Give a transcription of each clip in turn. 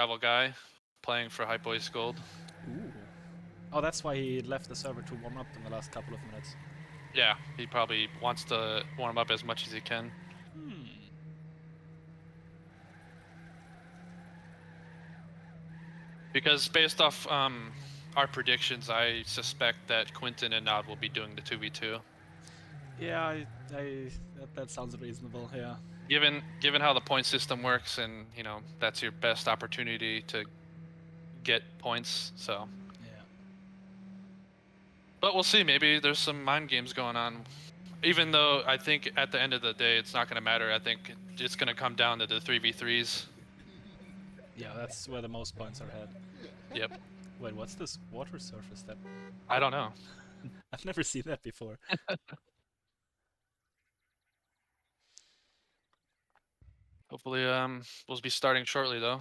travel guy playing for hypeboys Gold. Ooh. Oh, that's why he left the server to warm up in the last couple of minutes. Yeah, he probably wants to warm up as much as he can. Because based off our predictions, I suspect that Quinton and Nod will be doing the 2v2. Yeah, that sounds reasonable. Yeah. Given how the point system works, and that's your best opportunity to get points. So, Yeah. but we'll see. Maybe there's some mind games going on. Even though I think at the end of the day, it's not going to matter. I think it's going to come down to the 3v3s. Yeah, that's where the most points are had. Yep. Wait, what's this water surface that? I don't know. I've never seen that before. Hopefully, we'll be starting shortly though.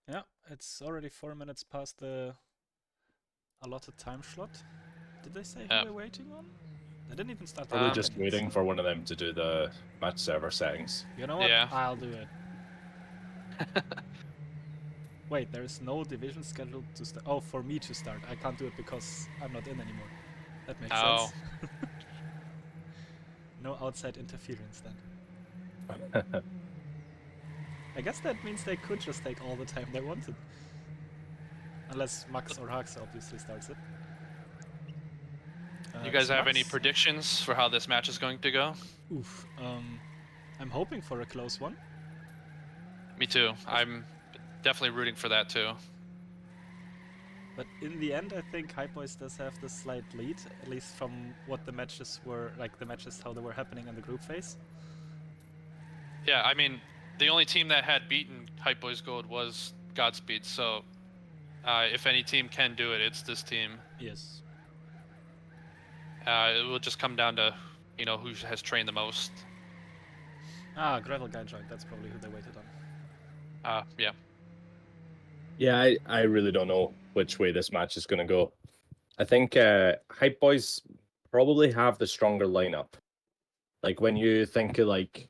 Yeah, it's already 4 minutes past the allotted time slot. Did they say who we're waiting on? They didn't even start. Probably just waiting for one of them to do the match server settings. You know what? Yeah. I'll do it. Wait, there is no division scheduled to start. Oh, for me to start. I can't do it because I'm not in anymore. That makes sense. No outside interference then. I guess that means they could just take all the time they wanted. Unless Max or Hux obviously starts it. You guys have any predictions for how this match is going to go? Oof. I'm hoping for a close one. Me too. I'm definitely rooting for that too. But in the end, I think hypeboys does have the slight lead, at least from what the matches were, like the matches how they were happening in the group phase. Yeah, I mean, the only team that had beaten hypeboys Gold was Godspeed, so if any team can do it, it's this team. Yes. It will just come down to, who has trained the most. Ah, Gravel Guy joined. That's probably who they waited on. Yeah. Yeah, I really don't know which way this match is going to go. I think hypeboys probably have the stronger lineup. Like when you think of like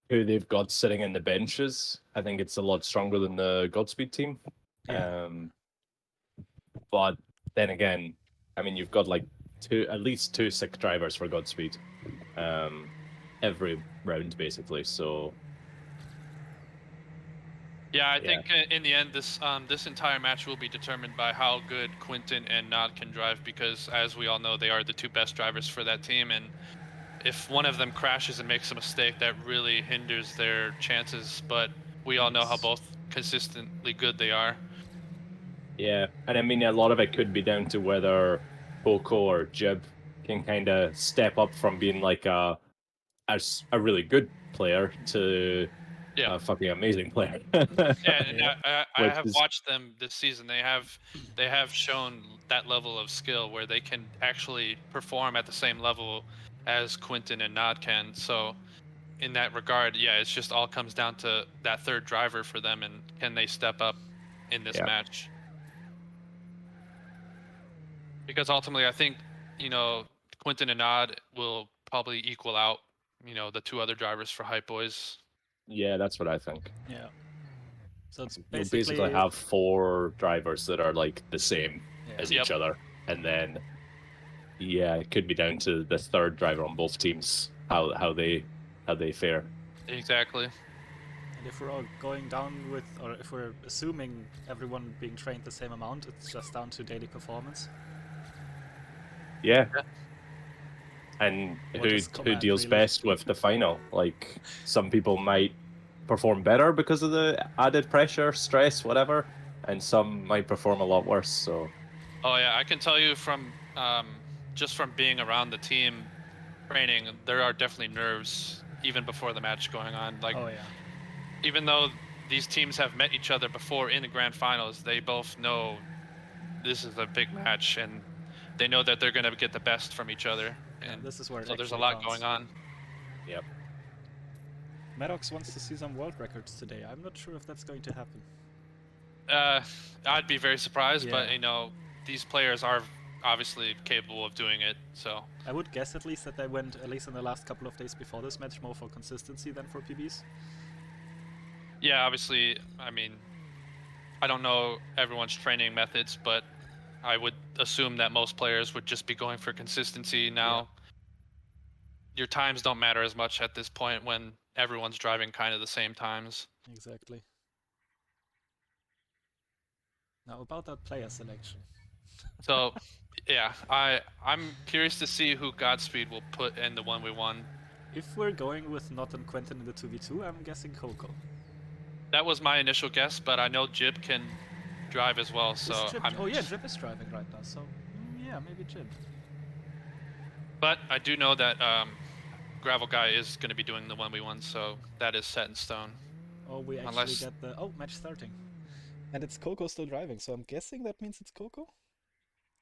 who they've got sitting in the benches, I think it's a lot stronger than the Godspeed team. Yeah. But then again, I mean, you've got like at least two sick drivers for Godspeed every round basically. So yeah, I think in the end, this entire match will be determined by how good Quinton and Nod can drive, because as we all know, they are the two best drivers for that team, and if one of them crashes and makes a mistake, that really hinders their chances. But we all know how both consistently good they are. Yeah, and I mean, a lot of it could be down to whether Poco or Jib can kind of step up from being like a really good player to a fucking amazing player. Yeah, and I have watched them this season. They have shown that level of skill where they can actually perform at the same level as Quinton and Nod can. So in that regard, yeah, it's just all comes down to that third driver for them, and can they step up in this match? Because ultimately, I think, Quinton and Nod will probably equal out, the two other drivers for hypeboys. Yeah, that's what I think. Yeah. So it's You'll basically have 4 drivers that are like the same as each other, and then it could be down to the third driver on both teams how they fare. Exactly. And if we're all going down with, or if we're assuming everyone being trained the same amount, it's just down to daily performance. Yeah. And who deals best with the final? Like, some people might perform better because of the added pressure, stress, whatever, and some might perform a lot worse. So. Oh yeah, I can tell you from just from being around the team training, there are definitely nerves even before the match going on. Like, even though these teams have met each other before in the grand finals, they both know this is a big match, and they know that they're going to get the best from each other. And this is where so there's a lot going on. Yep. Maddox wants to see some world records today. I'm not sure if that's going to happen. I'd be very surprised, but these players are obviously capable of doing it. So I would guess at least that they went, at least in the last couple of days before this match, more for consistency than for PBs. Yeah, obviously, I mean, I don't know everyone's training methods, but I would assume that most players would just be going for consistency now. Your times don't matter as much at this point when everyone's driving kind of the same times. Exactly. Now about that player selection. So, yeah, I'm curious to see who Godspeed will put in the 1v1. If we're going with Not and Quentin in the 2v2, I'm guessing Coco. That was my initial guess, but I know Jib can drive as well, so Is Jib? Oh yeah, Jib is driving right now, so yeah, maybe Jib. But I do know that Gravel Guy is going to be doing the 1v1, so that is set in stone. Oh, we actually get the match starting, and it's Coco still driving, so I'm guessing that means it's Coco.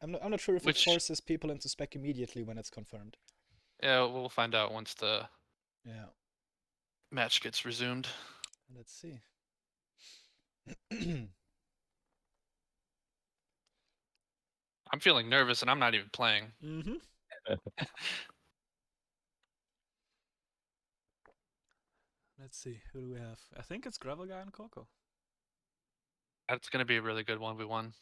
I'm not sure if it forces people into spec immediately when it's confirmed. Yeah, we'll find out once the match gets resumed. Let's see. I'm feeling nervous and I'm not even playing. Let's see, who do we have? I think it's Gravel Guy and Coco. That's going to be a really good 1v1.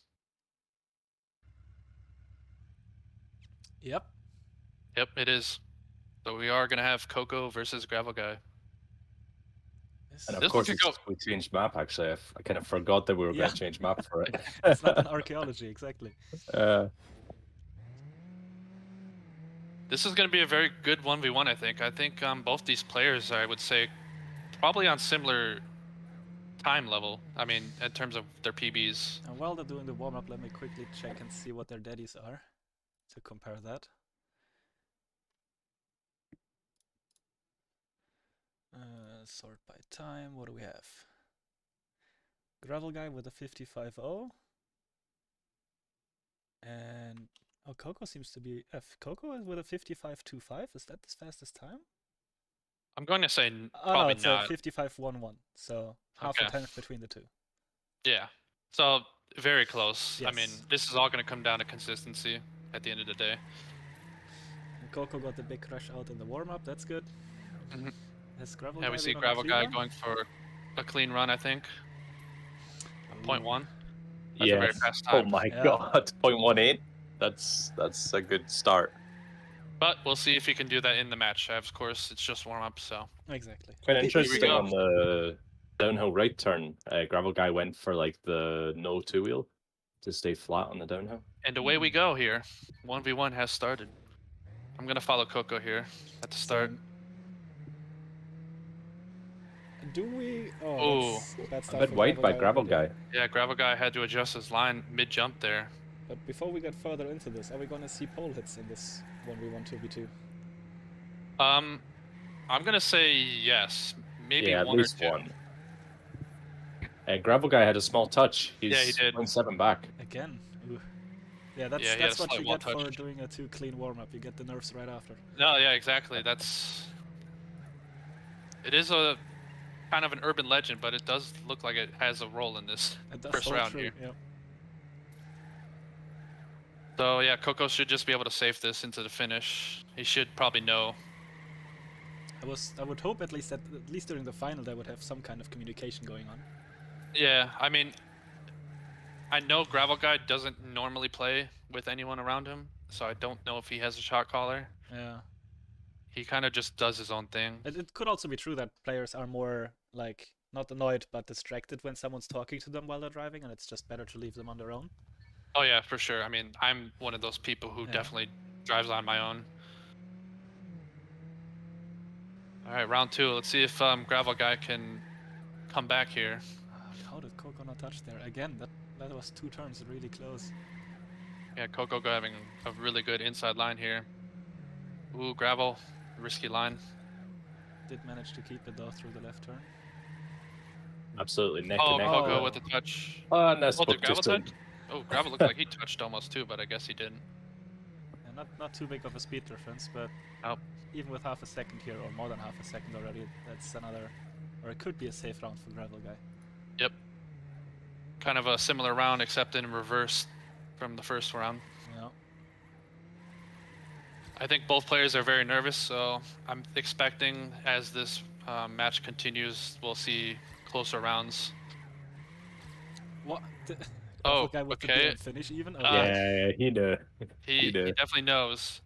Yep. Yep, it is. So we are going to have Coco versus Gravel Guy. And of course, we changed map, actually. I kind of forgot that we were going to change map for it. It's not an archaeology, exactly. This is going to be a very good 1v1, I think. I think both these players, I would say, probably on similar time level. I mean, in terms of their PBs. And while they're doing the warm-up, let me quickly check and see what their daddies are to compare that. Sort by time. What do we have? Gravel Guy with a 55.0. And Coco seems to be Coco is with a 55.25. Is that his fastest time? I'm going to say probably it's not. a 55.11. So half a tenth between the two. Yeah. So very close. Yes. I mean, this is all going to come down to consistency at the end of the day. And Coco got the big crash out in the warm-up. That's good. Yeah, we see Gravel Guy going for a clean run, I think. 0.1. That's a very fast time. Oh my god, 0.18. That's a good start. But we'll see if he can do that in the match. Of course, it's just warm-up, so. Exactly. Quite interesting on the downhill right turn. Gravel Guy went for like the no two-wheel to stay flat on the downhill. And away we go here. 1v1 has started. I'm going to follow Coco here at the start. Do we? Oh, that's a bit wide by Gravel Guy. Yeah, Gravel Guy had to adjust his line mid-jump there. But before we get further into this, are we going to see pole hits in this 1v1, 2v2? I'm going to say yes. Maybe at one least or two. one. Gravel Guy had a small touch. He's he did. 0.7 back. Again. Ooh. Yeah, that's what you get for doing a too clean warm-up. You get the nerfs right after. No, yeah, exactly. It is a kind of an urban legend, but it does look like it has a role in this first round here. Yeah. So yeah, Coco should just be able to save this into the finish. He should probably know. I would hope at least during the final they would have some kind of communication going on. Yeah, I mean, I know Gravel Guy doesn't normally play with anyone around him, so I don't know if he has a shot caller. Yeah. He kind of just does his own thing. It could also be true that players are more, like, not annoyed but distracted when someone's talking to them while they're driving, and it's just better to leave them on their own. Oh yeah, for sure. I mean, I'm one of those people who definitely drives on my own. All right, round two. Let's see if Gravel Guy can come back here. How did Coco not touch there? Again, that was 2 turns really close. Yeah, Coco having a really good inside line here. Ooh, Gravel, risky line. Did manage to keep it though through the left turn. Absolutely neck to neck. Coco with the touch. Did Gravel touch? Oh, Gravel looked like he touched almost too, but I guess he didn't. Yeah, not too big of a speed difference, but even with half a second here, or more than half a second already, that's another, or it could be a safe round for Gravel Guy. Yep. Kind of a similar round, except in reverse from the first round. Yeah. I think both players are very nervous, so I'm expecting as this match continues, we'll see closer rounds. Gravel guy with the okay. DM finish even? Yeah, he knew. He knew. definitely knows.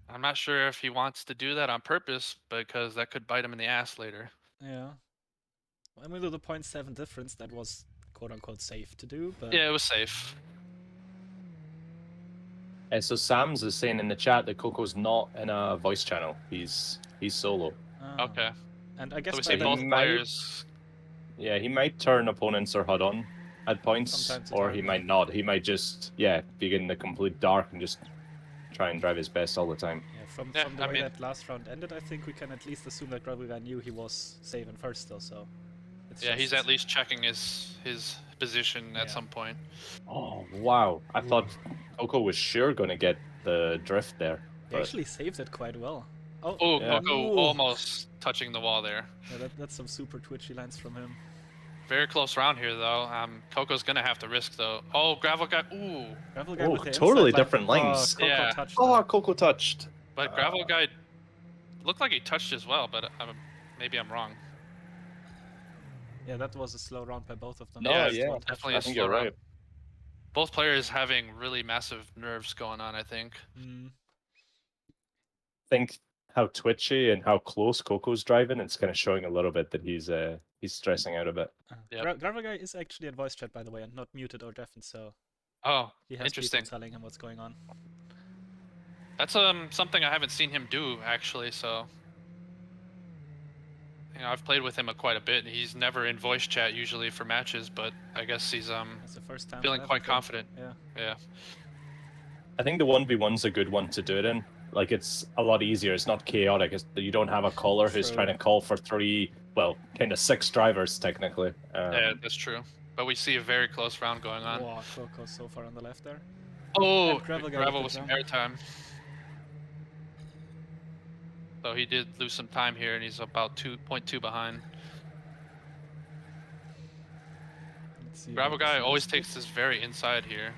I'm not sure if he wants to do that on purpose because that could bite him in the ass later. Yeah. I mean, with the 0.7 difference, that was quote-unquote safe to do, but... Yeah, it was safe. So Sam's is saying in the chat that Coco's not in a voice channel. He's solo. Oh. Okay. And I guess So we by see the... both might- players. Yeah, he might turn opponents or HUD on at points, From time to or time, he yeah. might not. He might just, be in the complete dark and just try and drive his best all the time. Yeah, from Yeah, the I way mean- that last round ended, I think we can at least assume that Gravel guy knew he was saving first though, so... It's Yeah, he's just- at least checking his position Yeah. at some point. Oh, wow. I thought Coco was sure going to get the drift there. He actually saved it quite well. Oh, Oh, Yeah. Coco Ooh. almost touching the wall there. Yeah, that's some super twitchy lines from him. Very close round here, though. Coco's gonna have to risk, though. Oh, Gravel guy. Ooh. Gravel guy Oh, with the totally inside line. different lanes. Oh, Coco Yeah. touched Oh, them. Coco touched. But Gravel guy looked like he touched as well, but maybe I'm wrong. Yeah, that was a slow round by both of them. No, Yeah, Just yeah, one touch. definitely I a think slow you're round. right. Both players having really massive nerves going on, I think. Mm. Think how twitchy and how close Coco's driving. It's kind of showing a little bit that he's stressing out a bit. Yep. Gravel guy is actually in voice chat, by the way, and not muted or deafened, so Oh, he has interesting. people telling him what's going on. That's something I haven't seen him do, actually, so... You know, I've played with him quite a bit. He's never in voice chat usually for matches, but I guess he's That's the first time feeling for quite everything. confident. Yeah. Yeah. I think the 1v1's a good one to do it in. Like, it's a lot easier. It's not chaotic. You don't have a caller who's True. trying to call for kind of 6 drivers, technically. Yeah, that's true. But we see a very close round going on. Wow, Coco so far on the left there. Oh, And Gravel guy Gravel with with the some jump. airtime. So he did lose some time here, and he's about 2.2 behind. Let's see Gravel about the guy flag always split, takes this very inside here.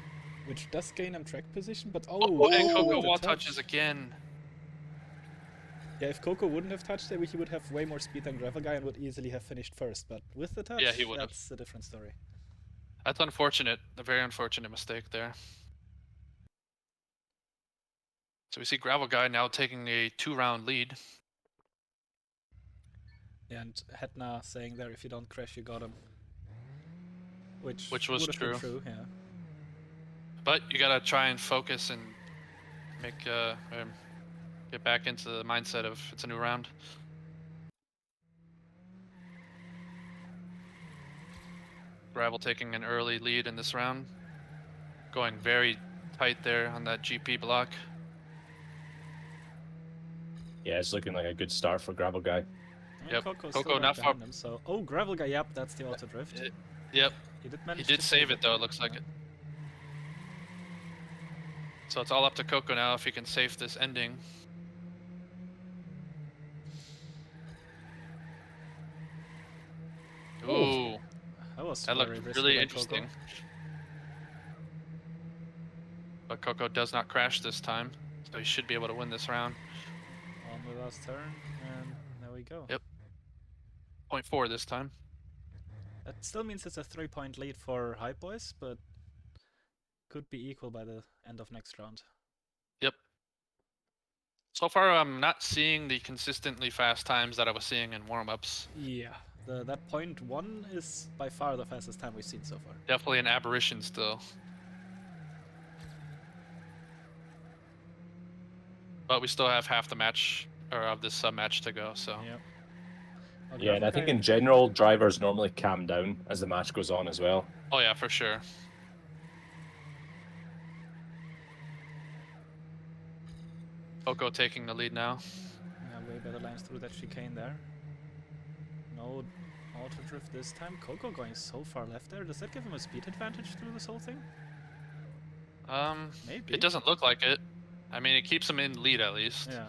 which does gain him track position, but Oh, and Coco Coco with the wall touch. touches again. Yeah, if Coco wouldn't have touched it, he would have way more speed than Gravel guy and would easily have finished first. But with the touch, Yeah, he would've. that's a different story. That's unfortunate. A very unfortunate mistake there. So we see Gravel guy now taking a 2-round lead. Yeah, and Hetna saying there, if you don't crash, you got him. Which was would have been true. true, yeah. But you gotta try and focus and make get back into the mindset of it's a new round. Gravel taking an early lead in this round. Going very tight there on that GP block. Yeah, it's looking like a good start for Gravel Guy. I mean, Yep. Coco's Coco still right not far- behind him, so... Oh, Gravel guy, yep, that's the auto drift. Yep, He did he manage did to save it though, it looks like yeah. it. So it's all up to Coco now if he can save this ending. Ooh, That looked very risky really by interesting. Coco. But Coco does not crash this time, so he should be able to win this round. On the last turn, and there we go. Yep. 0.4 this time. That still means it's a 3-point lead for hypeboys, but could be equal by the end of next round. Yep. So far, I'm not seeing the consistently fast times that I was seeing in warm-ups. Yeah, that 0.1 is by far the fastest time we've seen so far. Definitely an aberration still. But we still have half the match, or of this sub-match to go, so... Yep. Oh, Yeah, and I Gravel think guy- in general, drivers normally calm down as the match goes on as well. Oh yeah, for sure. Coco taking the lead now. Yeah, way better lines through that chicane there. No auto drift this time. Coco going so far left there. Does that give him a speed advantage through this whole thing? Maybe. It doesn't look like it. I mean, it keeps him in lead at least. Yeah.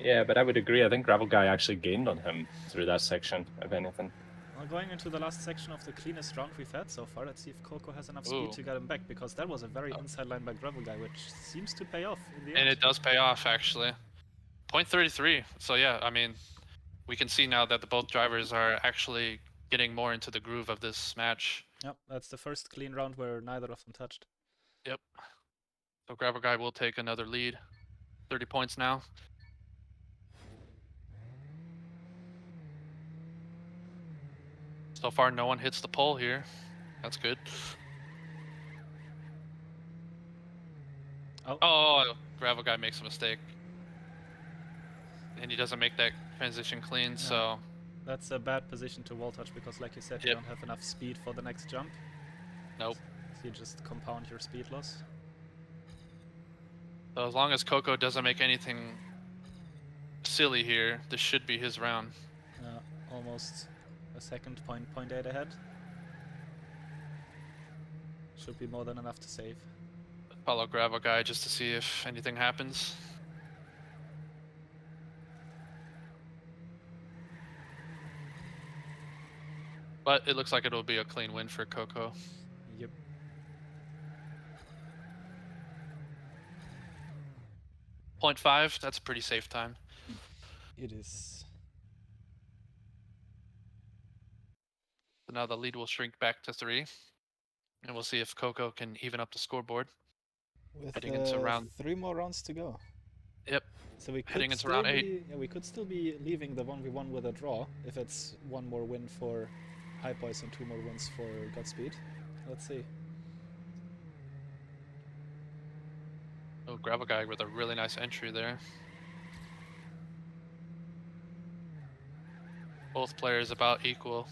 Yeah, but I would agree. I think Gravel Guy actually gained on him through that section, if anything. Well, going into the last section of the cleanest round we've had so far, let's see if Coco has enough speed Ooh. to get him back, because that was a very inside line by Gravel Guy, which seems to pay off in the And end. it does pay off, actually. 0.33. So yeah, I mean, we can see now that both drivers are actually getting more into the groove of this match. Yep, that's the first clean round where neither of them touched. Yep. So Gravel Guy will take another lead. 30 points now. So far, no one hits the pole here. That's good. Oh, Gravel Guy makes a mistake. And he doesn't make that transition clean, so... That's a bad position to wall touch because, like you said, you don't have enough speed for the next jump. Nope. So you just compound your speed loss. So as long as Coco doesn't make anything silly here, this should be his round. Almost a second, 0.8 ahead. Should be more than enough to save. Follow Gravel Guy just to see if anything happens. But it looks like it'll be a clean win for Coco. Yep. .5, that's a pretty safe time. It is. So now the lead will shrink back to 3. And we'll see if Coco can even up the scoreboard. With heading into round 3 more rounds to go. Yep. So we could heading into round 8. Yeah, we could still be leaving the 1v1 with a draw if it's 1 more win for hypeboys and 2 more wins for Godpeed. Let's see. Oh, Gravel Guy with a really nice entry there. Both players about equal.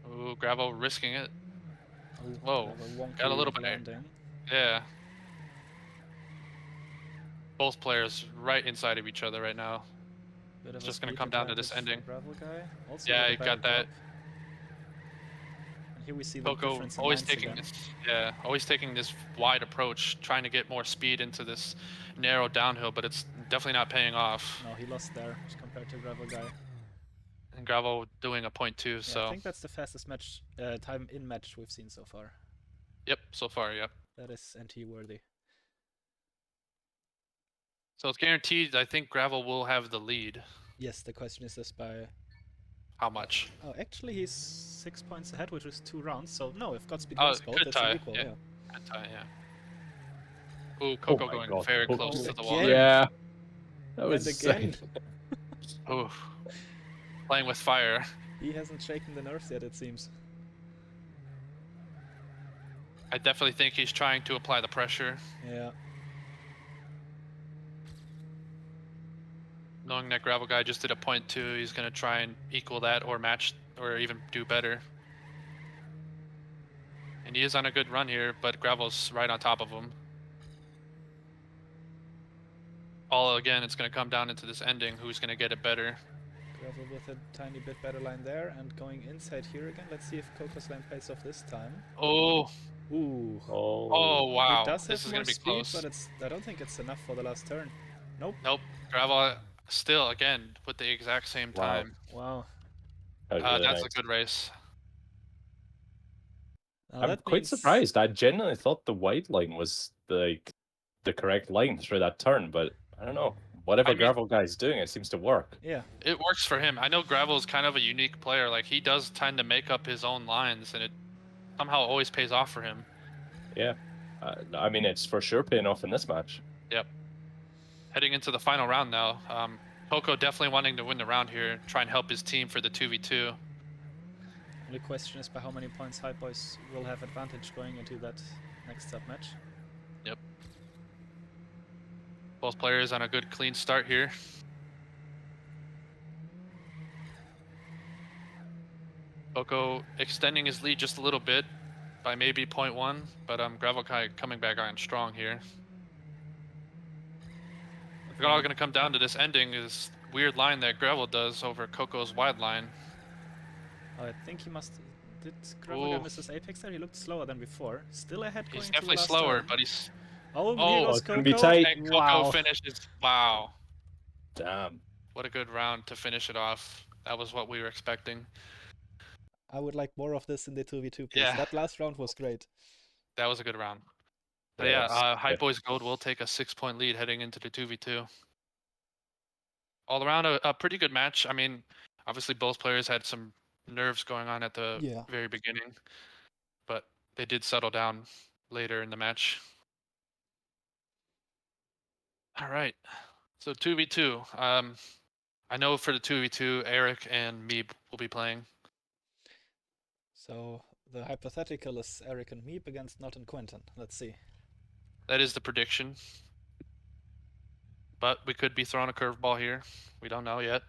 Ooh, Gravel risking it. Whoa, got a little bit. Landing. Yeah. Both players right inside of each other right now. It's just gonna come down to this ending. Gravel Guy. Also Yeah, he got that. And here we see the Coco difference in always lines taking again. this, always taking this wide approach, trying to get more speed into this narrow downhill, but it's definitely not paying off. No, he lost there compared to Gravel Guy. And Gravel doing a .2, so I think that's the fastest match time in match we've seen so far. Yep, so far, yep. That is NT worthy. So it's guaranteed. I think Gravel will have the lead. Yes, the question is just by how much? Oh, actually he's 6 points ahead, which is 2 rounds. So no, if Godpeed wins both, it's an equal. Yeah. Good tie, yeah. Ooh, Coco going very close to the wall. Yeah. That was again. Ooh. Playing with fire. He hasn't shaken the nerves yet, it seems. I definitely think he's trying to apply the pressure. Yeah. Knowing that Gravel Guy just did a .2, he's going to try and equal that or match or even do better. And he is on a good run here, but Gravel's right on top of him. All again, it's going to come down into this ending. Who's going to get it better? Gravel with a tiny bit better line there and going inside here again. Let's see if Coco's line pays off this time. Oh. Ooh. Oh, wow. It does this have is more going to be speed, close. but I don't think it's enough for the last turn. Nope. Nope. Gravel still, again, with the exact same time. Wow. That really that's nice. a good race. I'm quite surprised. I genuinely thought the white line was the correct line through that turn, but I don't know. Whatever Gravel Guy's doing, it seems to work. Yeah. It works for him. I know Gravel is kind of a unique player. Like, he does tend to make up his own lines, and it somehow always pays off for him. Yeah. I mean, it's for sure paying off in this match. Yep. Heading into the final round now. Coco definitely wanting to win the round here, try and help his team for the 2v2. The question is by how many points hypeboys will have advantage going into that next sub match. Yep. Both players on a good clean start here. Coco extending his lead just a little bit by maybe 0.1, but Gravel Guy coming back on strong here. It's all going to come down to this ending, is weird line that Gravel does over Coco's wide line. I think he must... Did Gravel Guy miss his apex there? He looked slower than before. Still ahead going He's definitely to the last slower, turn. but he's... Oh, here goes Coco. Be tight. And Coco finishes. Wow. Damn. What a good round to finish it off. That was what we were expecting. I would like more of this in the 2v2, please. Yeah. That last round was great. That was a good round. So hypeboys Gold will take a 6-point lead heading into the 2v2. All around a pretty good match. I mean, obviously both players had some nerves going on at the very beginning, but they did settle down later in the match. All right, so 2v2. I know for the 2v2, Eric and Meeb will be playing. So the hypothetical is Eric and Meeb against Not and Quentin. Let's see. That is the prediction. But we could be throwing a curveball here. We don't know yet.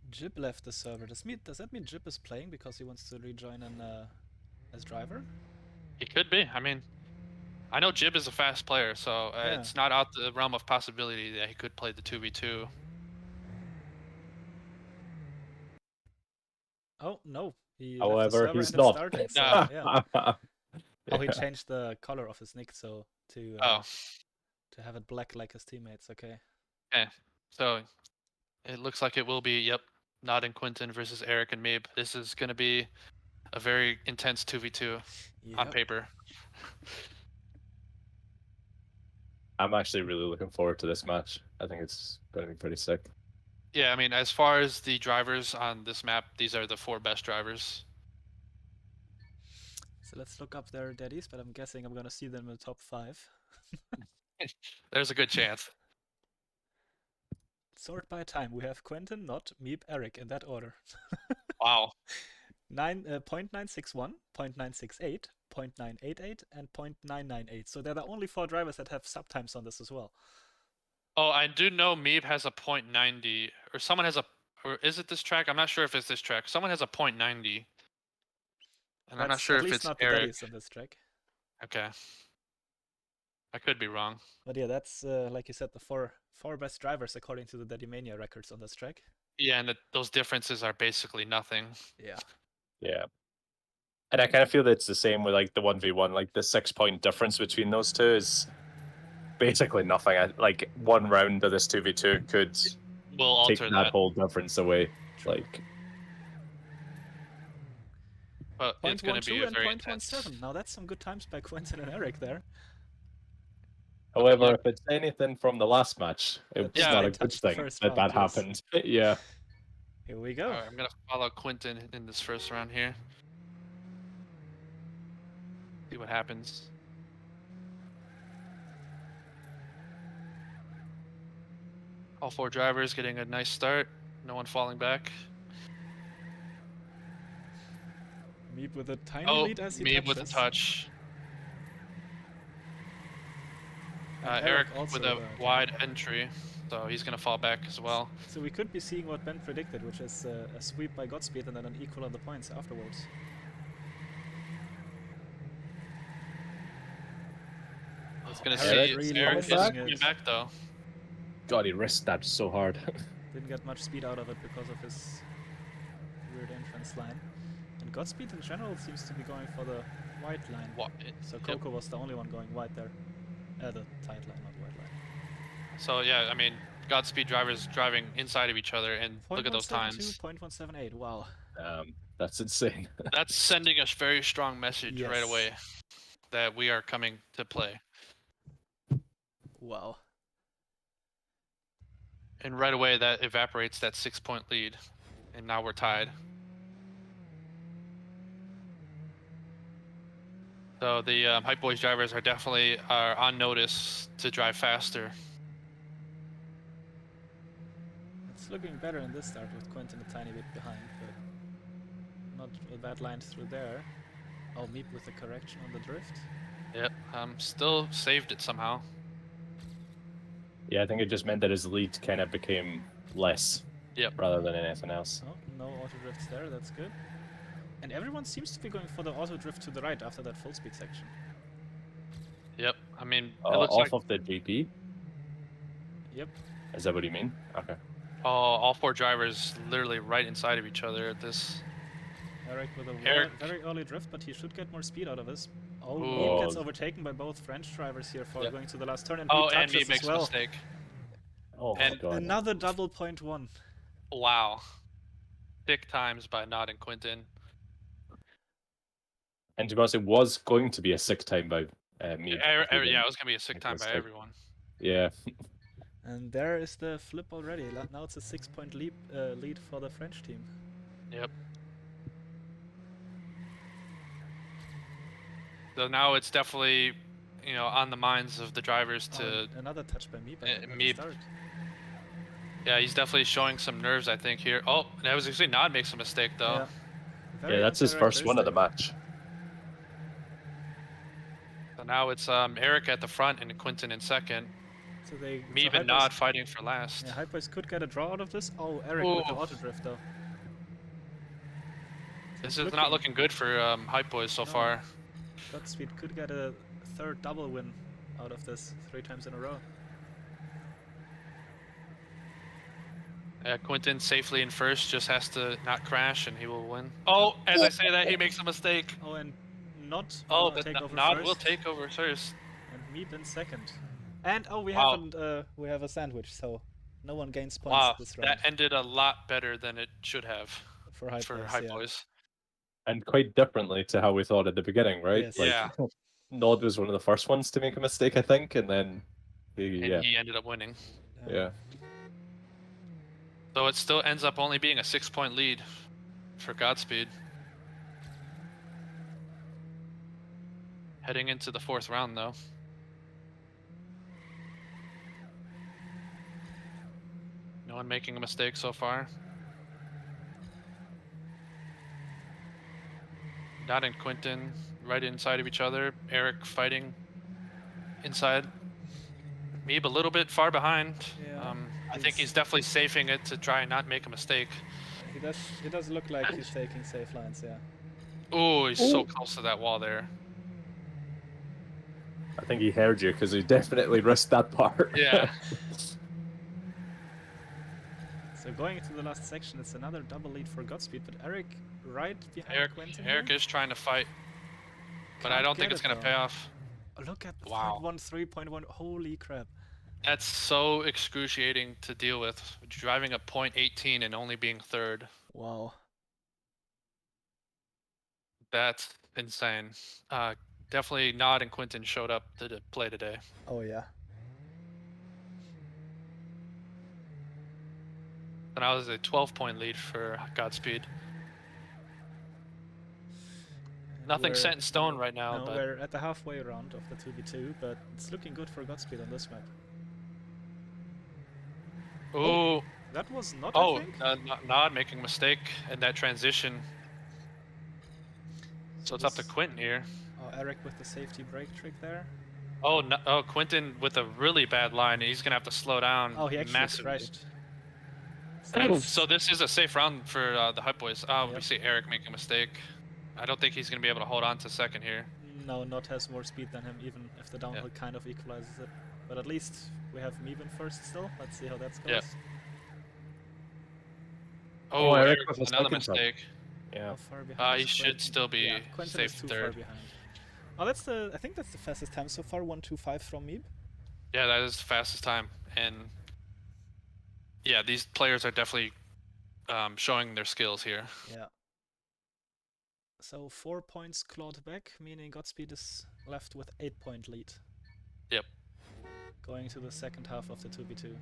Jib left the server. Does that mean Jib is playing because he wants to rejoin as driver? He could be. I mean, I know Jib is a fast player, so it's not out the realm of possibility that he could play the 2v2. Oh, no. He However, left the server he's and not. it's starting, so, Yeah. Oh, he changed the color of his nick, so to have it black like his teammates. Okay. Okay. So it looks like it will be, Nod and Quentin versus Eric and Meeb. This is going to be a very intense 2v2 on paper. I'm actually really looking forward to this match. I think it's going to be pretty sick. Yeah, I mean, as far as the drivers on this map, these are the 4 best drivers. So let's look up their daddies, but I'm guessing I'm going to see them in the top 5. There's a good chance. Sort by time. We have Quentin, Not, Meeb, Eric in that order. Wow. 0.961, 0.968, 0.988, and 0.998. So they're the only 4 drivers that have subtimes on this as well. Oh, I do know Meeb has a 0.90, or someone has or is it this track? I'm not sure if it's this track. Someone has a 0.90. And I'm not sure if it's not Eric. The daddies on this track. Okay. I could be wrong. But yeah, that's, like you said, the four best drivers according to the Daddy Mania records on this track. Yeah, and those differences are basically nothing. Yeah. Yeah. And I kind of feel that it's the same with like the 1v1, like the 6-point difference between those two is basically nothing. Like 1 round of this 2v2 could alter take that whole difference away. True. Like, but it's going to be a very 0.17. Now that's some good times by Quentin and Eric there. However, if it's anything from the last match, it's not a good thing that happened. Yeah. Here we go. All right, I'm going to follow Quentin in this first round here. See what happens. All 4 drivers getting a nice start. No one falling back. Meeb with a tiny lead as he touches. Meeb with a touch. Eric with a wide entry, so he's going to fall back as well. So we could be seeing what Ben predicted, which is a sweep by Godspeed and then an equal on the points afterwards. I was going to say Eric is coming back though. God, he risked that so hard. Didn't get much speed out of it because of his weird entrance line. And Godspeed in general seems to be going for the white line. So Coco was the only one going white there. The tight line, not white line. So yeah, I mean, Godspeed drivers driving inside of each other, and look at those times. 0.178, wow. That's insane. That's sending a very strong message right away that we are coming to play. Wow. And right away that evaporates that 6-point lead, and now we're tied. So the hypeboys drivers are definitely on notice to drive faster. It's looking better in this start with Quentin a tiny bit behind, but not a bad line through there. Oh, Meep with the correction on the drift. Yep, still saved it somehow. Yeah, I think it just meant that his lead kind of became less rather than anything else. Oh, no auto drifts there, that's good. And everyone seems to be going for the auto drift to the right after that full speed section. Yep, I mean, it looks off of the GP? Yep. Is that what you mean? Okay. All 4 drivers literally right inside of each other at this. Eric with a very early drift, but he should get more speed out of this. Oh, Meep gets overtaken by both French drivers here for going to the last turn, and Meep touches and Meep makes a mistake. Oh my God. Another double 0.1. Wow. Thick times by Nod and Quentin. And to be honest, it was going to be a sick time by Mead. Yeah, it was gonna be a sick time by everyone. Yeah. And there is the flip already. Now it's a 6-point lead for the French team. Yep. So now it's definitely, on the minds of the drivers to... another touch by Mead at the Mead. start. Yeah, he's definitely showing some nerves, I think, here. Oh, that was actually Nod makes a mistake, though. Yeah, that's his first one of the match. So now it's Eric at the front and Quinton in second. So Mead and Nod fighting for last. Yeah, hypeboys could get a draw out of this. Oh, Eric with the auto drift, though. This is not looking good for hypeboys so far. Godspeed could get a third double win out of this 3 times in a row. Quinton safely in first, just has to not crash and he will win. Oh, as I say that, he makes a mistake. Oh, and not but take over Nod first. will take over first. And Mead in second. And we have a sandwich, so no one gains points this round. That ended a lot better than it should have for hypeboys. And quite differently to how we thought at the beginning, right? Yes. Like, yeah. Nod was one of the first ones to make a mistake, I think, and then he ended up winning. Yeah. So it still ends up only being a 6-point lead for Godspeed. Heading into the 4th round, though. No one making a mistake so far. Nod and Quinton right inside of each other. Eric fighting inside. Meeb a little bit far behind. Yeah, I think he's definitely safing it to try and not make a mistake. He does look like he's taking safe lines, yeah. Oh, he's so close to that wall there. I think he heard you because he definitely risked that part. Yeah. So going into the last section, it's another double lead for Godspeed, but Eric right behind Quinton. Eric is trying to fight, but I don't think it's going to pay off. Oh, look at the 3.1. Holy crap. That's so excruciating to deal with, driving a .18 and only being third. Wow. That's insane. Definitely Nod and Quinton showed up to play today. Oh, yeah. And I was a 12-point lead for Godspeed. Nothing set in stone right now. No, we're at the halfway round of the 2v2, but it's looking good for Godspeed on this map. Ooh. That was not, I think? Nod making a mistake in that transition. So it's up to Quinton here. Oh, Eric with the safety brake trick there. Oh, no, Quinton with a really bad line. He's going to have to slow down. Oh, he actually crashed. So this is a safe round for the hypeboys. We see Eric make a mistake. I don't think he's going to be able to hold on to second here. No, Nod has more speed than him, even if the downhill kind of equalizes it. But at least we have Meeben first still. Let's see how that goes. Yep. Oh, Eric with another mistake. Yeah. How far behind? He should still be safe third. Oh, I think that's the fastest time so far. 1:25 from Meeb. Yeah, that is the fastest time, and yeah, these players are definitely showing their skills here. Yeah. So 4 points clawed back, meaning Godspeed is left with 8-point lead. Yep. Going to the second half of the 2v2.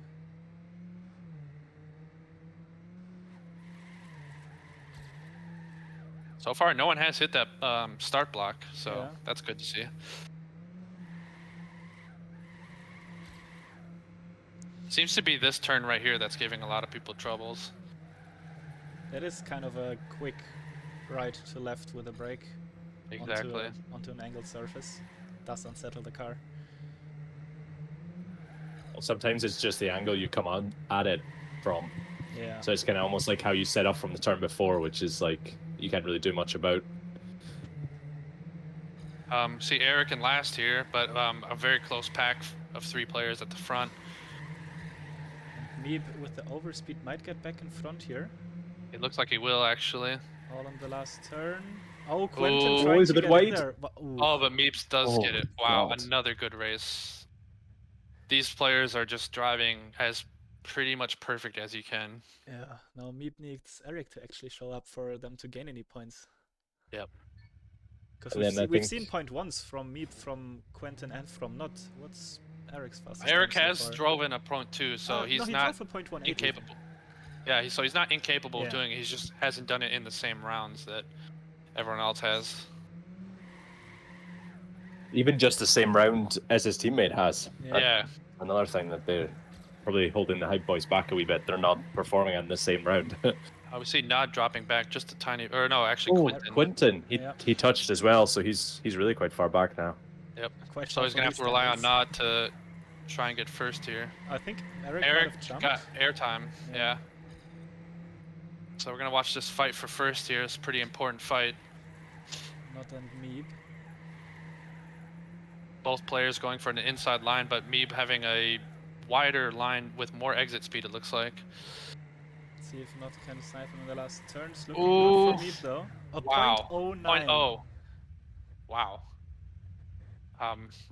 So far, no one has hit that start block, so that's good to see. Seems to be this turn right here that's giving a lot of people troubles. It is kind of a quick right to left with a brake. Exactly. Onto an angled surface. Does unsettle the car. Well, sometimes it's just the angle you come on at it from. Yeah. So it's kind of almost like how you set up from the turn before, which is like you can't really do much about. See Eric in last here, but a very close pack of 3 players at the front. Meeb with the overspeed might get back in front here. It looks like he will actually. All on the last turn. Oh, Quinton trying to get in there. Oh, but Meeps does get it. Wow, God. Another good race. These players are just driving as pretty much perfect as you can. Yeah, now Meep needs Eric to actually show up for them to gain any points. Yep. Because we've seen point ones from Meep, from Quentin, and from Not. What's Eric's fastest Eric time has so far? drove in a point 2, so he's he not drove a point 1 incapable. Yeah, so he's not incapable of doing it. He just hasn't done it in the same rounds that everyone else has. Even just the same round as his teammate has. Yeah. Another thing that they're probably holding the hype boys back a wee bit. They're not performing in the same round. We see Nod dropping back just a tiny, or no, actually Quentin. He touched as well, so he's really quite far back now. Yep. So he's gonna have to rely on Nod to try and get first here. I think Eric got airtime. Yeah. So we're gonna watch this fight for first here. It's a pretty important fight. Not and Meeb. Both players going for an inside line, but Meeb having a wider line with more exit speed, it looks like. Let's see if Not can snipe him in the last turns. Looking good for Meeb though. Wow. 0.09. 0.0. Wow.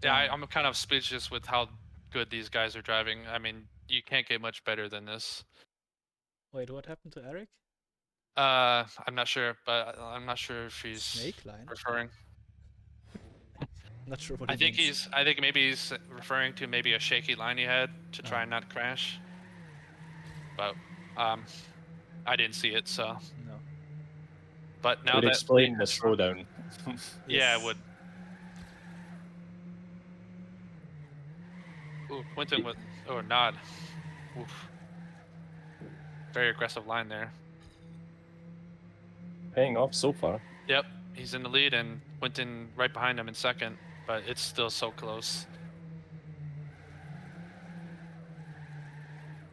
Yeah, I'm kind of speechless with how good these guys are driving. I mean, you can't get much better than this. Wait, what happened to Eric? I'm not sure, but I'm not sure if he's snake line referring. Not sure what I think maybe he's referring to maybe a shaky line he had to try and not crash. But I didn't see it, so no. But now would that explain the slowdown. Yeah, it would. Ooh, Quentin with Nod. Oof. Very aggressive line there. Paying off so far. Yep, he's in the lead and Quentin right behind him in second, but it's still so close.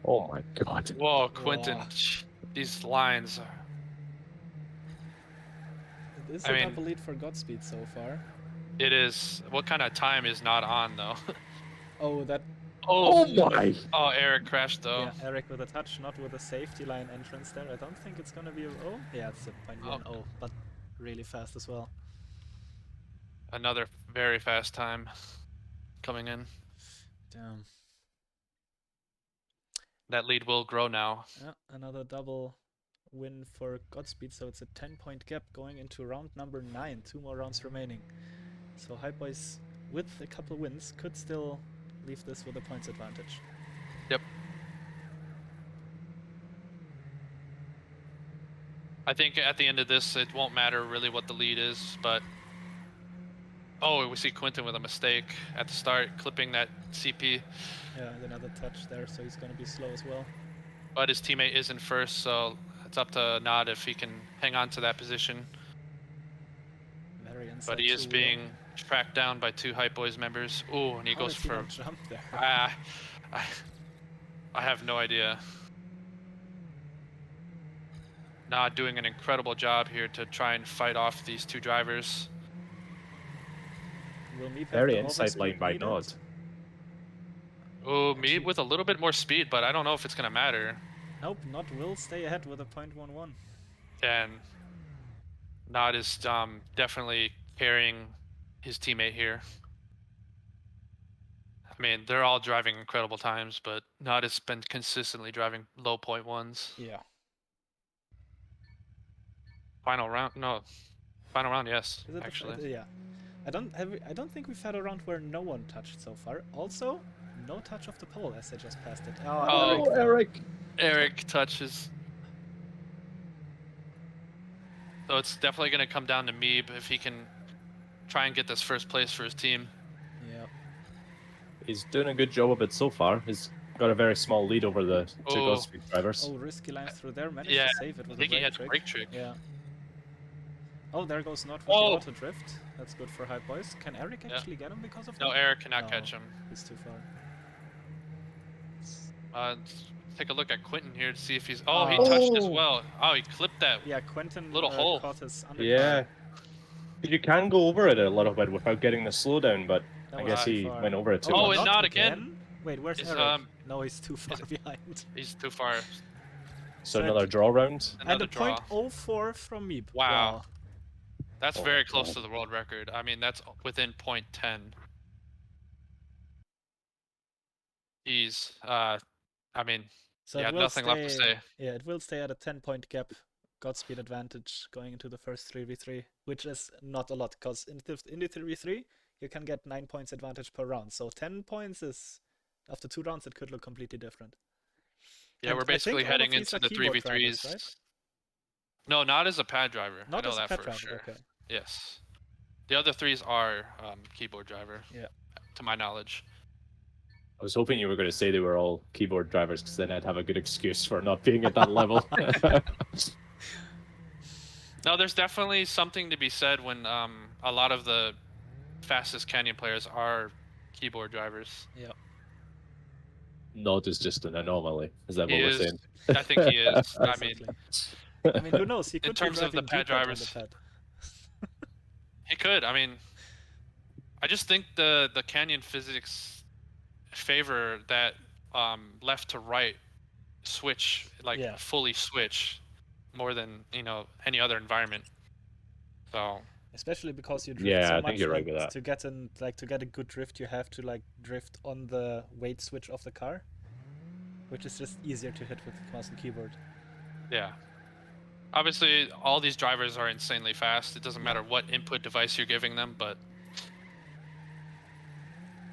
Oh my god. Whoa, Quentin. Whoa. These lines are... It is a double lead for Godspeed so far. It is. What kind of time is not on though? Oh, that... Oh my! Oh, Eric crashed though. Yeah, Eric with a touch, not with a safety line entrance there. I don't think it's gonna be a... Oh, yeah, it's a 0.10, but really fast as well. Another very fast time coming in. Damn. That lead will grow now. Yeah, another double win for Godspeed, so it's a 10-point gap going into round number 9. 2 more rounds remaining. So hypeboys, with a couple wins, could still leave this with a points advantage. Yep. I think at the end of this, it won't matter really what the lead is, but... Oh, we see Quentin with a mistake at the start, clipping that CP. Yeah, another touch there, so he's going to be slow as well. But his teammate is in first, so it's up to Nod if he can hang on to that position. Very inside. But he is being tracked down by 2 Hype Boys members. Ooh, and he goes for a jump there. I have no idea. Nod doing an incredible job here to try and fight off these 2 drivers. Very inside line by Nod. Oh, Meep with a little bit more speed, but I don't know if it's going to matter. Nope, Nod will stay ahead with a 0.11. And Nod is definitely carrying his teammate here. I mean, they're all driving incredible times, but Nod has been consistently driving low 0.1s. Yeah. Final round? No. Final round, yes, actually. Yeah. I don't think we've had a round where no one touched so far. Also, no touch of the pole as they just passed it. Oh, Eric! Eric touches. So it's definitely going to come down to Meeb if he can try and get this first place for his team. Yeah. He's doing a good job of it so far. He's got a very small lead over the 2 Godspeed drivers. Oh, risky lines through there. Managed to save it with a brake trick. Brake trick. Yeah. Oh, there goes Not with the auto drift. That's good for Hype Boys. Can Eric actually get him because of that? No, Eric cannot catch him. He's too far. Take a look at Quentin here to see if he's... Oh, he touched as well. Oh, he clipped that Quentin little hole. Caught his yeah. You can go over it a little bit without getting the slowdown, but I guess he went over it too much. much. And not again? Wait, where's Eric? No, he's too far behind. He's too far. So another draw round? Another draw. 0.04 from Meep. Wow. That's very close to the world record. I mean, that's within 0.10. Jeez. I mean, nothing left to say. Yeah, it will stay at a 10-point gap Godspeed advantage going into the first 3v3, which is not a lot, because in the 3v3 you can get 9 points advantage per round. So 10 points is, after 2 rounds, it could look completely different. Yeah, and we're basically heading into the 3v3s. Right? No, not as a pad driver. Not I know as that a pad for driver, sure. okay. Yes. The other 3s are keyboard driver. Yeah. To my knowledge. I was hoping you were going to say they were all keyboard drivers, because then I'd have a good excuse for not being at that level. No, there's definitely something to be said when a lot of the fastest Canyon players are keyboard drivers. Yeah. Nod is just an anomaly. Is that He what we're is. saying? I think he is. Exactly. I mean, who knows? He could in terms be of the pad driving drivers, on the pad. he could. I mean, I just think the Canyon physics favor that left to right switch, like fully switch, more than any other environment. So. Especially because you drift so much. I think you're right with that. To get a good drift, you have to drift on the weight switch of the car, which is just easier to hit with the mouse and keyboard. Yeah. Obviously, all these drivers are insanely fast. It doesn't matter what input device you're giving them, but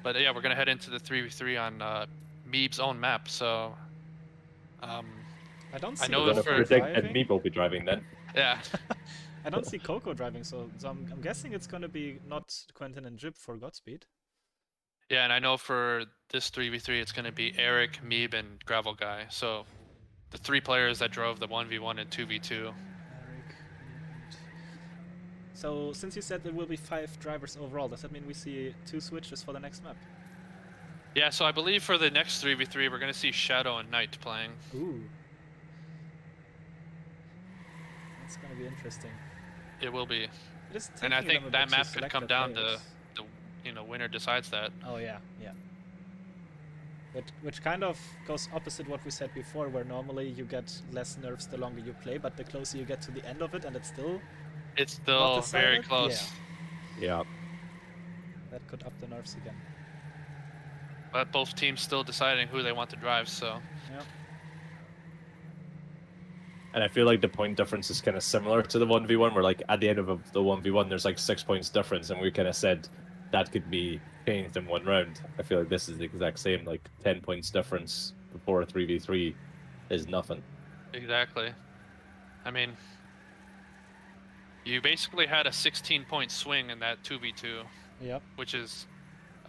yeah, we're gonna head into the 3v3 on Meeb's own map. So I don't see. I know for predict that Meeb will be driving then. Yeah. I don't see Coco driving, so I'm guessing it's gonna be not Quentin and Jib for Godspeed. Yeah, and I know for this 3v3 it's gonna be Eric, Meeb, and Gravel Guy. So the 3 players that drove the 1v1 and 2v2. So since you said there will be 5 drivers overall, does that mean we see 2 switches for the next map? Yeah, so I believe for the next 3v3 we're gonna see Shadow and Knight playing. Ooh. That's gonna be interesting. It will be. And I think that map could come down to the winner decides that. Oh yeah. Which kind of goes opposite what we said before, where normally you get less nerfs the longer you play, but the closer you get to the end of it, and it's still very close. Yeah. That could up the nerfs again. But both teams still deciding who they want to drive, so. Yeah. And I feel like the point difference is kind of similar to the 1v1, where at the end of the 1v1 there's 6 points difference, and we kind of said that could be changed in 1 round. I feel like this is the exact same, 10 points difference before a 3v3 is nothing. Exactly. I mean, you basically had a 16-point swing in that 2v2. Yep. Which is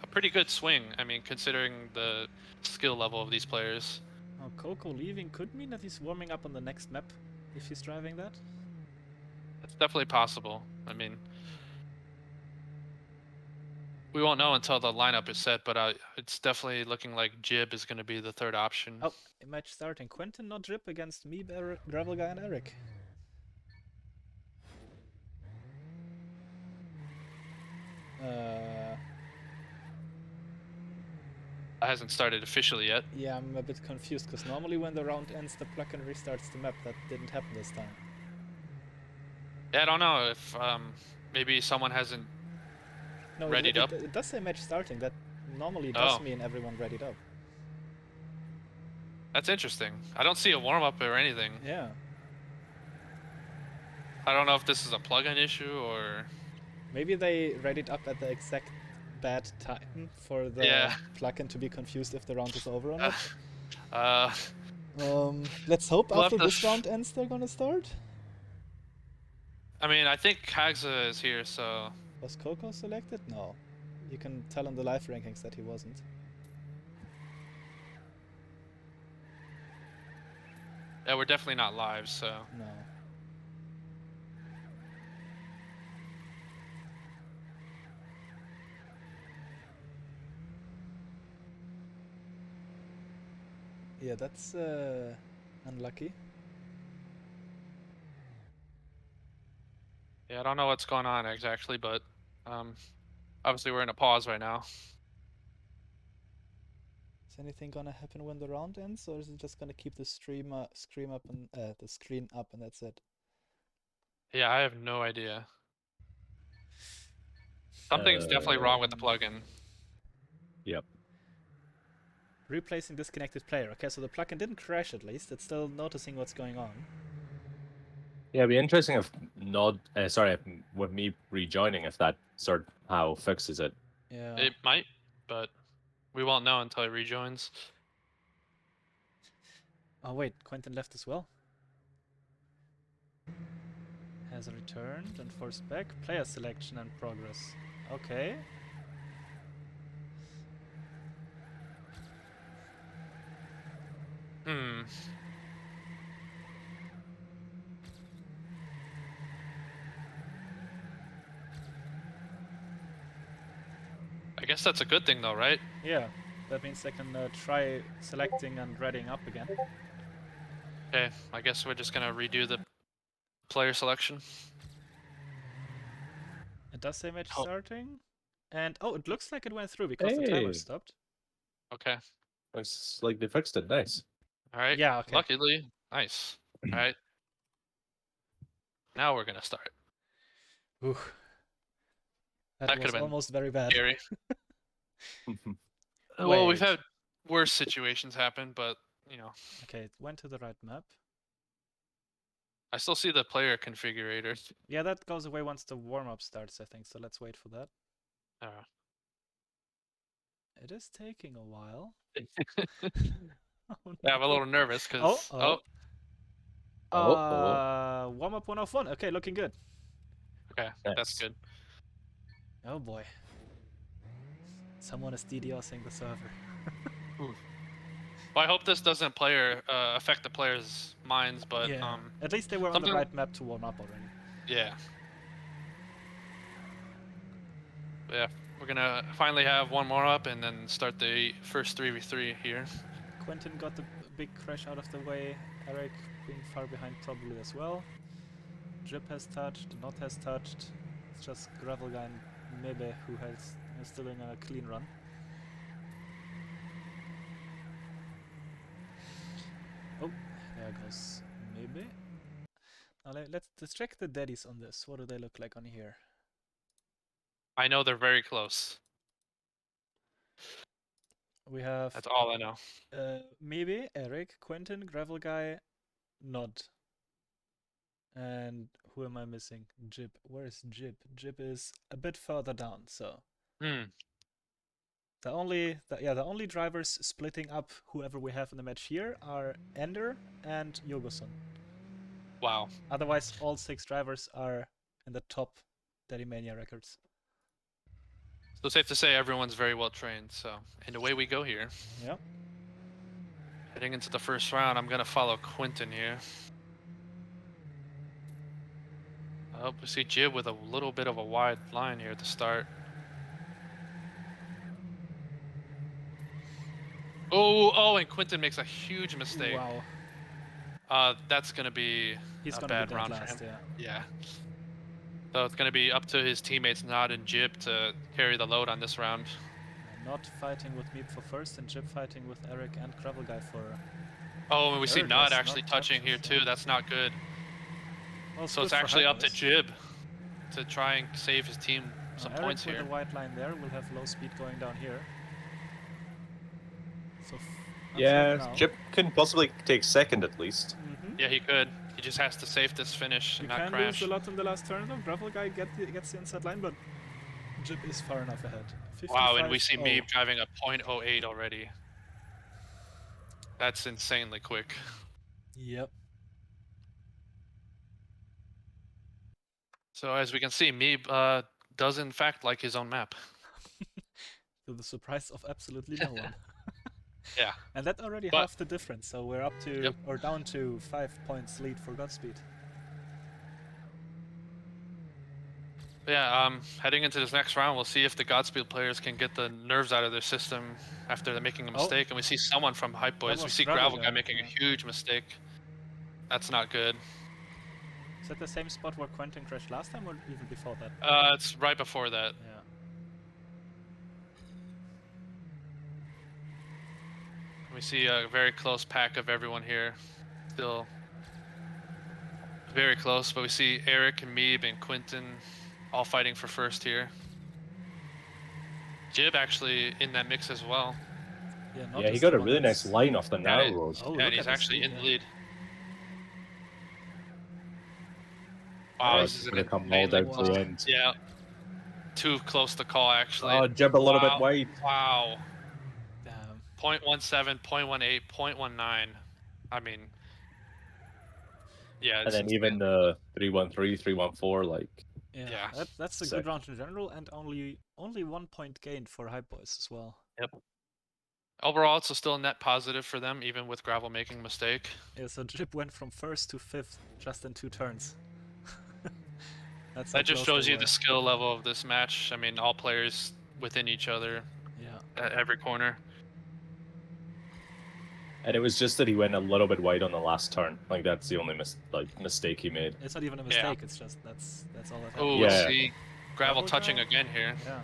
a pretty good swing, I mean, considering the skill level of these players. Oh, Coco leaving could mean that he's warming up on the next map, if he's driving that. It's definitely possible. I mean, we won't know until the lineup is set, but it's definitely looking like Jib is going to be the 3rd option. Oh, match starting. Quentin, not Jib, against me, Gravel Guy, and Eric. Hasn't started officially yet. Yeah, I'm a bit confused, because normally when the round ends, the plugin restarts the map. That didn't happen this time. Yeah, I don't know if maybe someone hasn't readied up. It does say match starting. That normally does mean everyone readied up. That's interesting. I don't see a warm-up or anything. Yeah. I don't know if this is a plugin issue or... Maybe they readied up at the exact bad time for the plugin to be confused if the round is over or not. Let's hope after this round ends they're gonna start. I mean, I think Kagza is here, so... Was Coco selected? No. You can tell in the live rankings that he wasn't. Yeah, we're definitely not live, so... No. Yeah, that's unlucky. Yeah, I don't know what's going on exactly, but obviously we're in a pause right now. Is anything gonna happen when the round ends, or is it just gonna keep the screen up and that's it? Yeah, I have no idea. Something's definitely wrong with the plugin. Yep. Replacing disconnected player. Okay, so the plugin didn't crash at least. It's still noticing what's going on. Yeah, it'd be interesting if with me rejoining, if that how fixes it. Yeah. It might, but we won't know until he rejoins. Oh wait, Quentin left as well. Has returned and forced back. Player selection and progress. Okay. Hmm. I guess that's a good thing though, right? Yeah. That means they can try selecting and readying up again. Okay, I guess we're just gonna redo the player selection. It does say match starting. And oh, it looks like it went through because the Hey. timer stopped. Okay. Looks like they fixed it. Nice. All right. Yeah, okay. Luckily, nice. All right. Now we're gonna start. Ooh. That was almost very bad. Scary. Well, we've had worse situations happen, but you know. Okay, it went to the right map. I still see the player configurator. Yeah, that goes away once the warm-up starts, I think, so let's wait for that. It is taking a while. Oh, no. Yeah, I'm a little nervous because... Warm-up 101. Okay, looking good. Okay, nice. That's good. Oh boy. Someone is DDoSing the server. Well, I hope this doesn't affect the players' minds, but yeah. At least they were on the right map to warm up already. Yeah. But yeah, we're gonna finally have one more up and then start the first 3v3 here. Quentin got the big crash out of the way. Eric being far behind probably as well. Jip has touched, Not has touched. It's just Gravel Guy and Mebe who is still in a clean run. Oh, there goes Mebe. Now let's check the daddies on this. What do they look like on here? I know they're very close. We have... That's all I know. Mebe, Eric, Quentin, Gravel Guy, Nod. And who am I missing? Jib. Where is Jib? Jib is a bit further down, so... The only drivers splitting up whoever we have in the match here are Ender and Yogosun. Wow. Otherwise, all 6 drivers are in the top Daddy Mania records. So safe to say everyone's very well trained, so... And away we go here. Yep. Heading into the first round, I'm gonna follow Quentin here. Oh, we see Jib with a little bit of a wide line here at the start. Oh, and Quentin makes a huge mistake. Wow. That's gonna be a bad round for him. Yeah. So it's gonna be up to his teammates Nod and Jib to carry the load on this round. Not fighting with Meep for first and Jib fighting with Eric and Gravel Guy for... Oh, and we see Nod actually touching here too. That's not good. Well, so it's actually up to Jib to try and save his team some points here. Eric with the white line there will have low speed going down here. So yeah, Jib can possibly take second at least. Yeah, he could. He just has to save this finish and not crash. You can lose a lot in the last turn though. Gravel Guy gets the inside line, but Jib is far enough ahead. 55, wow, and we see me driving a 0.08 already. That's insanely quick. Yep. So as we can see, Meeb does in fact like his own map. To the surprise of absolutely no one. Yeah. And that already half the difference, so we're up to, or down to 5 points lead for Godspeed. Yeah, heading into this next round, we'll see if the Godspeed players can get the nerves out of their system after they're making a mistake. And we see someone from Hypeboys. We see Gravel Guy making a huge mistake. That's not good. Is that the same spot where Quentin crashed last time, or even before that? It's right before that. Yeah. We see a very close pack of everyone here. Still very close, but we see Eric and Meeb and Quentin all fighting for first here. Jib actually in that mix as well. Yeah, he got a really nice line off the narrow road. Oh, yeah, and he's actually in the lead. Wow, Eric. this is an gonna come all insanely down to the close. end. Yeah, too close to call actually. Oh, jib a little bit Wow. wide. Wow. Damn. 0.17, 0.18, 0.19. I mean, yeah, And it's then insane. even the 313, 314, like. Yeah, that's a good round in general, and only 1 point gained for hypeboys as well. Yep. Overall, it's still a net positive for them, even with Gravel making a mistake. Yeah, so Jib went from 1st to 5th just in 2 turns. That just shows you the skill level of this match. I mean, all players within each other. Yeah. At every corner. And it was just that he went a little bit wide on the last turn. Like that's the only mistake he made. It's not even a mistake. It's just that's all that happened. Oh, Yeah. see, Gravel touching again here. Yeah.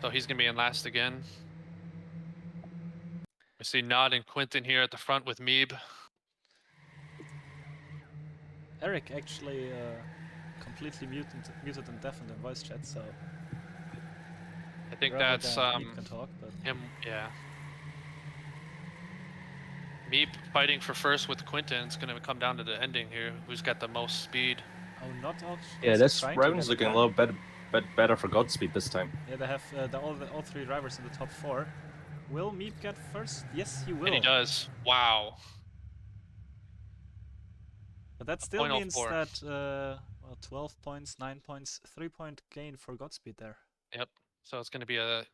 So he's gonna be in last again. We see Nod and Quinton here at the front with Meeb. Eric actually completely muted and deafened in voice chat, so I think that's Meeb can talk, but him. Yeah. Meeb fighting for first with Quinton. It's gonna come down to the ending here. Who's got the most speed? Oh, not out. Yeah, this round's looking a little bit better for Godspeed this time. Yeah, they have all 3 drivers in the top 4. Will Meeb get first? Yes, he will. And he does. Wow. But that still means that well, 12 points, 9 points, 3-point gain for Godspeed there. Yep. So it's gonna be a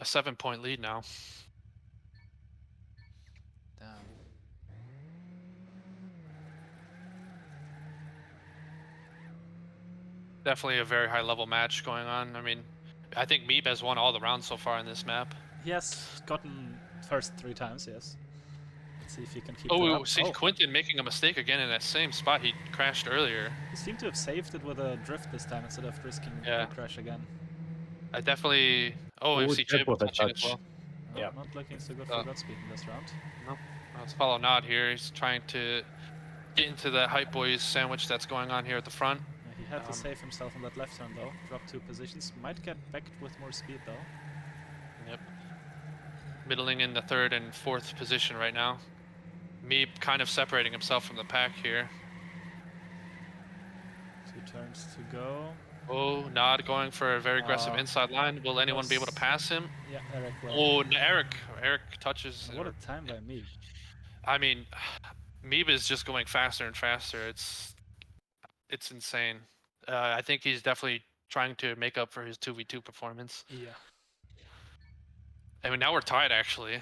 7-point lead now. Damn. Definitely a very high level match going on. I mean, I think Meeb has won all the rounds so far in this map. He has gotten first 3 times, yes. Let's see if he can keep it up. Oh, see Quinton making a mistake again in that same spot he crashed earlier. He seemed to have saved it with a drift this time instead of risking a crash again. I definitely... Oh, I see Jib touching as well. No, not looking so good for Godspeed in this round. No. Let's follow Nod here. He's trying to get into that Hype Boys sandwich that's going on here at the front. Yeah, he had to save himself on that left turn though. Drop 2 positions. Might get backed with more speed though. Yep. Middling in the 3rd and 4th position right now. Meeb kind of separating himself from the pack here. 2 turns to go. Oh, Nod going for a very aggressive inside line. Will anyone be able to pass him? Yeah, Eric will. Oh, Eric touches. What a time by Meeb. I mean, Meeb is just going faster and faster. It's insane. I think he's definitely trying to make up for his 2v2 performance. Yeah. I mean, now we're tied actually.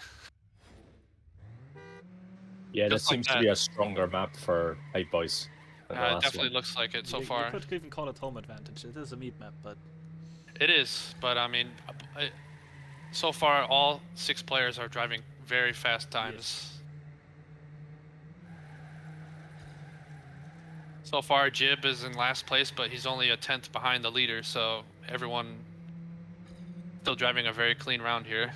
Yeah, this seems to be a stronger map for Hype Boys. It definitely looks like it so far. You could even call it home advantage. It is a Meeb map, but... It is, but I mean, so far all 6 players are driving very fast times. Yes. So far, Jib is in last place, but he's only a 10th behind the leader, so everyone still driving a very clean round here.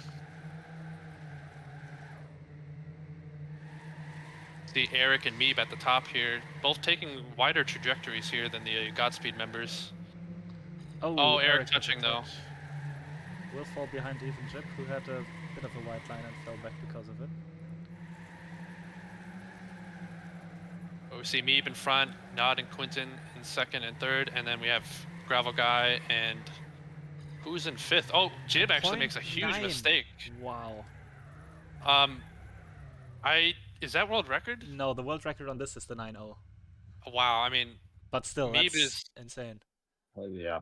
See Eric and Meeb at the top here, both taking wider trajectories here than the Godspeed members. Oh, Eric touching though. Will fall behind even Jib, who had a bit of a white line and fell back because of it. We see Meeb in front, Nod and Quinton in 2nd and 3rd, and then we have Gravel Guy and who's in 5th? Oh, Jib actually makes a huge mistake. Wow. Is that world record? No, the world record on this is the 9-0. Wow, I mean, but still, Meeb that's is insane. Yeah.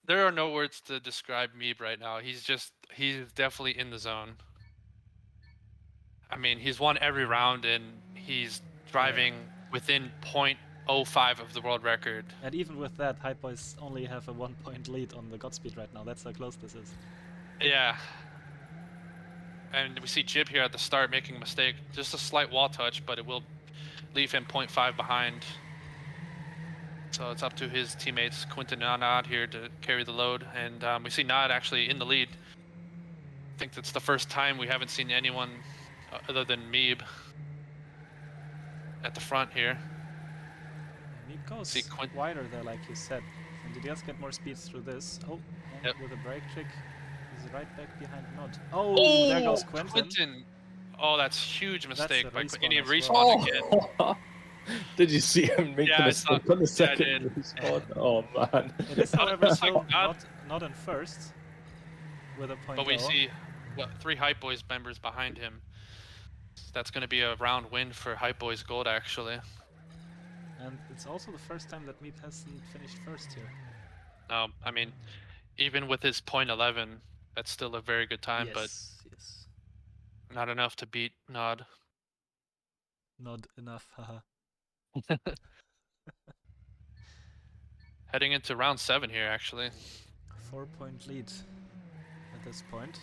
There are no words to describe Meeb right now. He's definitely in the zone. I mean, he's won every round and he's driving within 0.05 of the world record. And even with that, Hype Boys only have a 1-point lead on the Godspeed right now. That's how close this is. Yeah. And we see Jib here at the start making a mistake. Just a slight wall touch, but it will leave him 0.5 behind. So it's up to his teammates, Quinton and Nod here to carry the load. And we see Nod actually in the lead. I think that's the first time we haven't seen anyone other than Meeb at the front here. Meeb goes wider there, like you said. And he does get more speed through this. Oh, and with a brake trick, he's right back behind Nod. Oh, there goes Quinton. Oh, that's a huge mistake by Quinton. He respawned again. Did you see him make the mistake on the second respawn? Oh man. It is, however, still like not in first with a point. But we see 3 hypeboys members behind him. That's going to be a round win for hypeboys gold, actually. And it's also the first time that Meep hasn't finished first here. No, I mean, even with his .11, that's still a very good time, but not enough to beat Nod. Not enough, haha. Heading into round 7 here, actually. 4-point lead at this point.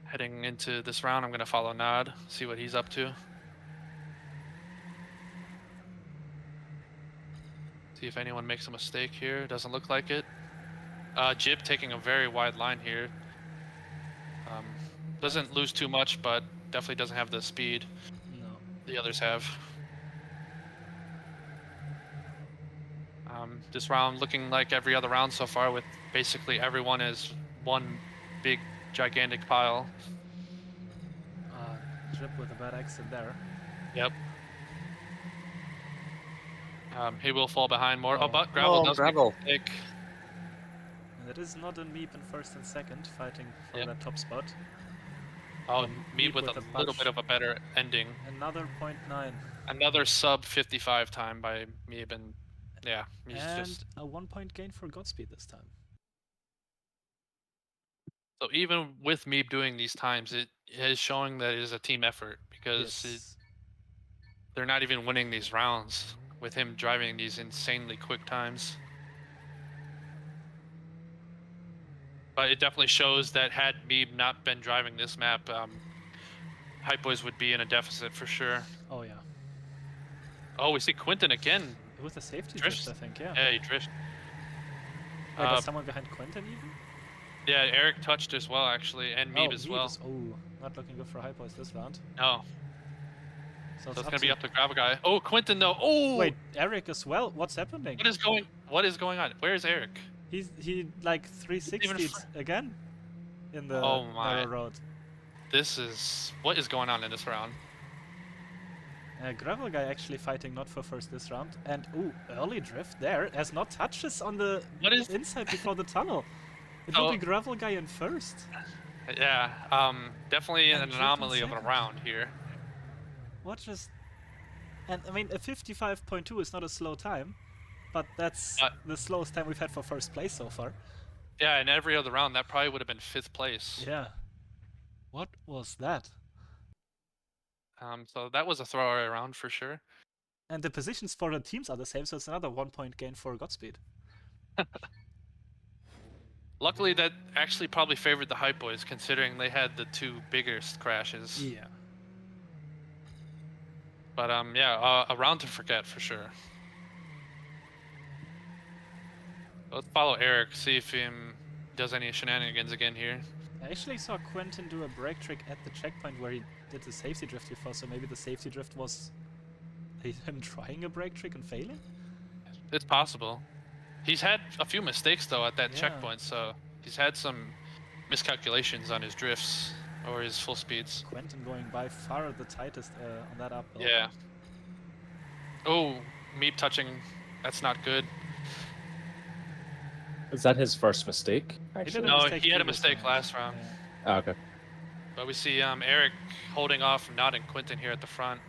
Heading into this round, I'm going to follow Nod, see what he's up to. See if anyone makes a mistake here. Doesn't look like it. Jib taking a very wide line here. Doesn't lose too much, but definitely doesn't have the speed the others have. This round looking like every other round so far, with basically everyone as one big, gigantic pile. Jib with a bad exit there. Yep. He will fall behind more. Oh, but Gravel does make a mistake. And it is not in Meep in first and second, fighting for that top spot. Oh, Meep with a little bit of a better ending. Another .9. Another sub 55 time by Meep, and yeah, he's and just a 1-point gain for Godspeed this time. So even with Meep doing these times, it is showing that it is a team effort, because they're not even winning these rounds with him driving these insanely quick times. But it definitely shows that had Meep not been driving this map, hypeboys would be in a deficit for sure. Oh yeah. Oh, we see Quentin again. With a safety drift, I think, yeah. Yeah, he drifted. Wait, there's someone behind Quentin even? Yeah, Eric touched as well, actually, and Meep as well. Not looking good for hypeboys this round. No. So it's gonna be up to Gravel Guy. Oh, Quentin though. Oh! Wait, Eric as well? What's happening? What is going on? Where's Eric? He like 360'd again in the narrow road. What is going on in this round? Gravel Guy actually fighting not for first this round, and early drift there, as not touches on the inside before the tunnel. It will be Gravel Guy in first. Yeah, definitely an anomaly of a round here. And I mean, a 55.2 is not a slow time, but that's the slowest time we've had for first place so far. Yeah, in every other round, that probably would have been 5th place. Yeah. What was that? So that was a throwaway round for sure. And the positions for the teams are the same, so it's another 1-point gain for Godspeed. Luckily, that actually probably favored the hypeboys, considering they had the 2 biggest crashes. Yeah. But yeah, a round to forget for sure. Let's follow Eric, see if he does any shenanigans again here. I actually saw Quentin do a brake trick at the checkpoint where he did the safety drift before, so maybe the safety drift was him trying a brake trick and failing? It's possible. He's had a few mistakes though at that checkpoint, so he's had some miscalculations on his drifts or his full speeds. Quentin going by far the tightest on that uphill. Yeah. Oh, Meep touching. That's not good. Is that his first mistake? No, he had a mistake last round. Yeah. Oh, okay. But we see Eric holding off Nod and Quentin here at the front.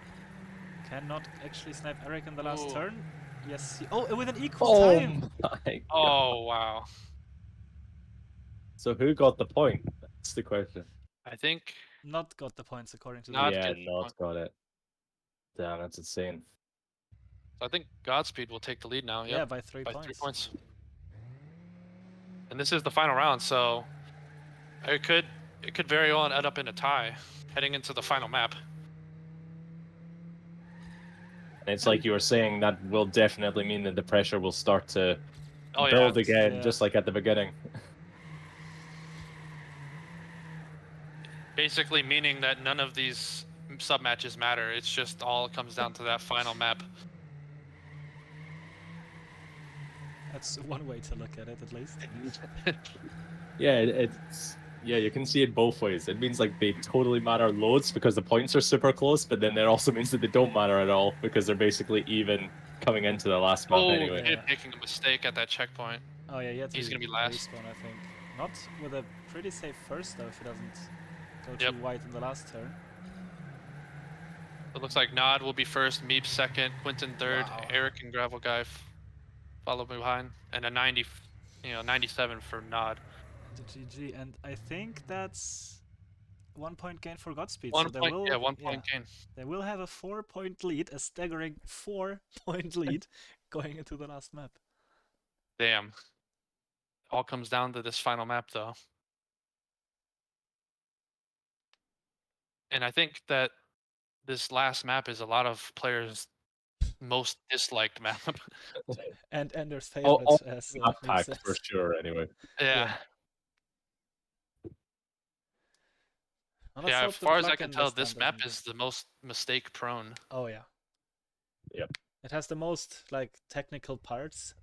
Cannot actually snipe Eric in the last turn. Yes. With an equal time. Oh, wow. So who got the point? That's the question. I think Not got the points according to Not got it. Damn, that's insane. So I think Godspeed will take the lead now. Yeah, by 3 points. 3 points. And this is the final round, so it could very well end up in a tie heading into the final map. And it's like you were saying, that will definitely mean that the pressure will start to build again, just like at the beginning. Basically meaning that none of these sub-matches matter. It's just all comes down to that final map. That's one way to look at it, at least. Yeah, Yeah, you can see it both ways. It means like they totally matter loads because the points are super close, but then it also means that they don't matter at all because they're basically even coming into the last map anyway. Kid making a mistake at that checkpoint. Oh yeah, he's gonna be last. Respawn, I think. Not with a pretty safe first though, if he doesn't go too wide in the last turn. It looks like Nod will be first, Meep second, Quinton third, Eric and Gravel Guy follow behind, and a 97 for Nod. And a GG, and I think that's 1 point gain for Godspeed. 1 point gain. They will have a 4-point lead, a staggering 4-point lead going into the last map. Damn. All comes down to this final map though. And I think that this last map is a lot of players' most disliked map. And Ender's favorite, as pack for sure. Anyway. Yeah. Yeah, as far as I can tell, this map is the most mistake prone. Oh yeah. Yep. It has the most like technical parts,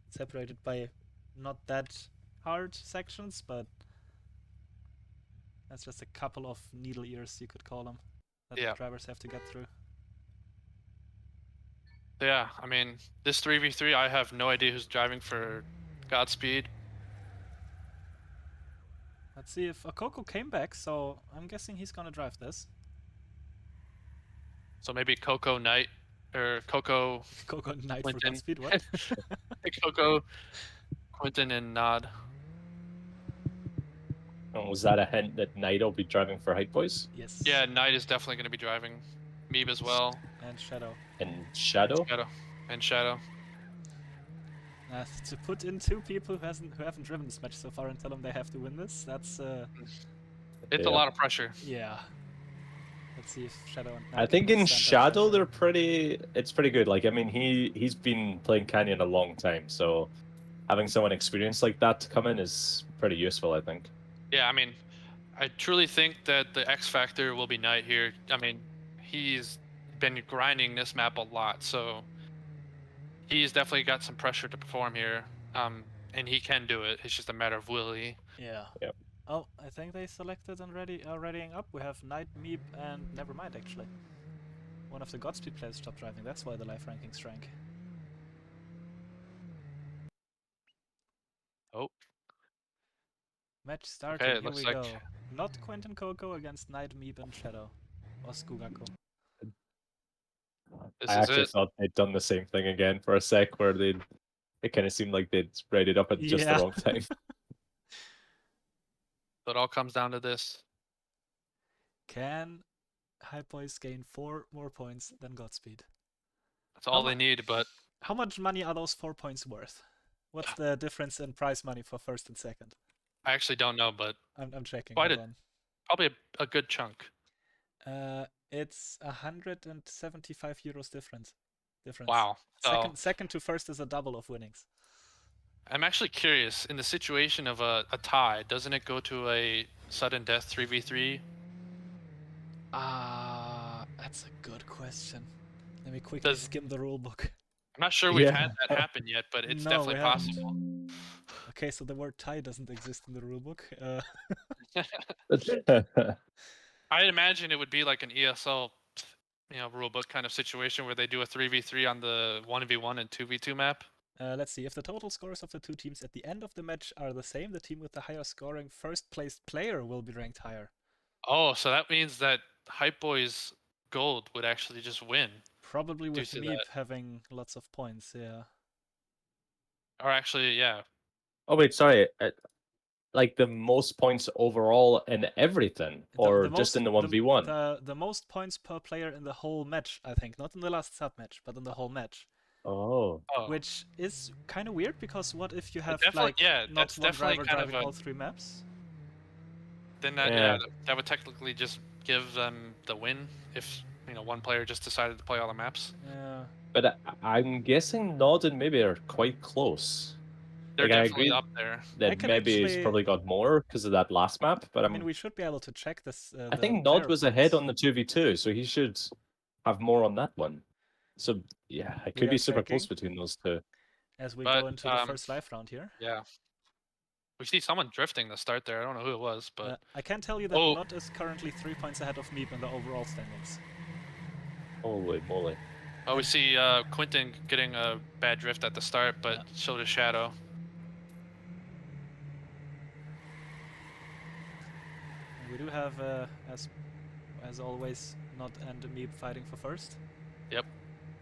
separated by not that hard sections, but that's just a couple of needle ears, you could call them, that drivers have to get through. Yeah, I mean, this 3v3, I have no idea who's driving for Godspeed. Let's see if Coco came back, so I'm guessing he's gonna drive this. So maybe Coco Knight, or Coco... Coco Knight for Godspeed, what? Coco, Quinton, and Nod. Oh, was that a hint that Knight will be driving for hypeboys? Yes. Yeah, Knight is definitely going to be driving. Meeb as well. And Shadow. And Shadow? Shadow. To put in two people who haven't driven this match so far and tell them they have to win this, that's it's a lot of pressure. Yeah. Let's see if Shadow and Knight I think in Shadow they're it's pretty good. Like, I mean, he's been playing Canyon a long time, so having someone experienced like that to come in is pretty useful, I think. Yeah, I mean, I truly think that the X factor will be Knight here. I mean, he's been grinding this map a lot, so he's definitely got some pressure to perform here, and he can do it. It's just a matter of will he. Yeah. Yep. Oh, I think they selected and readying up. We have Knight, Meep, and never mind actually. One of the Godspeed players stopped driving. That's why the life rankings shrank. Oh. Match started. Okay, Here we go. Not Quentin Coco against Knight, Meep, and Shadow. Or Skugako. I actually thought they'd done the same thing again for a sec, where it kind of seemed like they'd spread it up at just the wrong time. So it all comes down to this. Can hypeboys gain 4 more points than Godspeed? That's all they need, but... How much money are those 4 points worth? What's the difference in prize money for first and second? I actually don't know, but... I'm checking. Probably a good chunk. It's 175 euros difference. Wow. Second to first is a double of winnings. I'm actually curious, in the situation of a tie, doesn't it go to a sudden death 3v3? That's a good question. Let me quickly skim the rulebook. I'm not sure we've had that happen yet, but it's definitely possible. Okay, so the word tie doesn't exist in the rulebook. I imagine it would be like an ESL, rulebook kind of situation where they do a 3v3 on the 1v1 and 2v2 map. Let's see. If the total scores of the two teams at the end of the match are the same, the team with the higher scoring first-placed player will be ranked higher. Oh, so that means that Hypeboys Gold would actually just win. Probably with Meep having lots of points, yeah. Or actually, yeah. Oh wait, sorry. Like the most points overall in everything, or just in the 1v1? The most points per player in the whole match, I think. Not in the last sub-match, but in the whole match. Oh. Which is kind of weird, because what if you have not one driver driving all 3 maps? Then that would technically just give them the win if one player just decided to play all the maps. Yeah. But I'm guessing Nod and maybe are quite close. They're definitely up there. That maybe he's probably got more because of that last map, but I mean, we should be able to check this. I think Nod was ahead on the 2v2, so he should have more on that one. So yeah, it could be super close between those two. As we go into the first live round here. Yeah. We see someone drifting the start there. I don't know who it was, but I can tell you that Not is currently 3 points ahead of Meep in the overall standings. Holy moly. Oh, we see Quentin getting a bad drift at the start, but so does Shadow. And we do have, as always, Not and Meep fighting for first. Yep.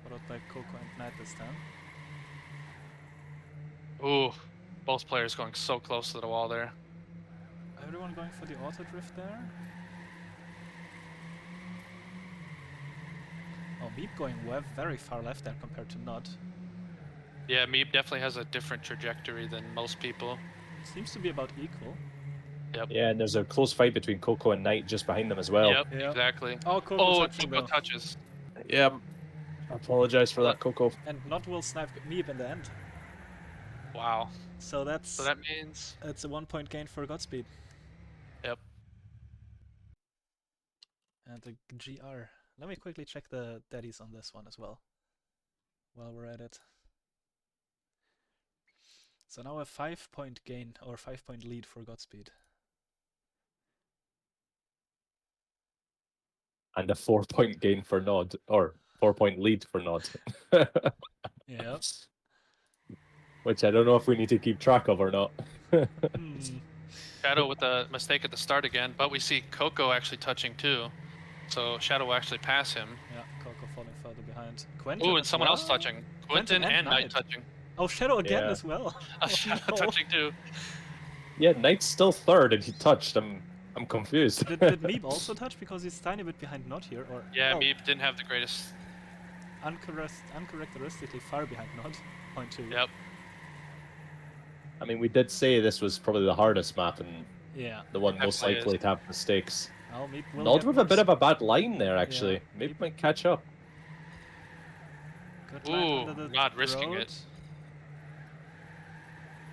Followed by Coco and Knight this time. Ooh, both players going so close to the wall there. Everyone going for the auto drift there. Oh, Meep going very far left there compared to Not. Yeah, Meep definitely has a different trajectory than most people. Seems to be about equal. Yep. Yeah, and there's a close fight between Coco and Knight just behind them as well. Yep, exactly. Oh, Coco touches. Yeah, I apologize for that, Coco. And Not will snipe Meep in the end. Wow. So that means it's a 1 point gain for Godspeed. Yep. And the GR. Let me quickly check the daddies on this one as well, while we're at it. So now a 5 point gain, or 5 point lead for Godspeed. And a 4 point gain for Nod, or 4 point lead for Nod. Yeah. Which I don't know if we need to keep track of or not. Shadow with a mistake at the start again, but we see Coco actually touching too. So Shadow will actually pass him. Yeah, Coco falling further behind. Quentin. Oh, and someone else touching. Quentin and Knight touching. Oh, Shadow again as well. Shadow touching too. Yeah, Knight's still third and he touched. I'm confused. Did Meep also touch because he's a tiny bit behind Not here? Or yeah, Meep didn't have the greatest. Uncharacteristically far behind Not. 0.2. Yep. I mean, we did say this was probably the hardest map and the one most likely to have mistakes. Oh, Meep will Nod with a bit of a bad line there, actually. Yeah, Maybe might catch up. Good line under the not risking it.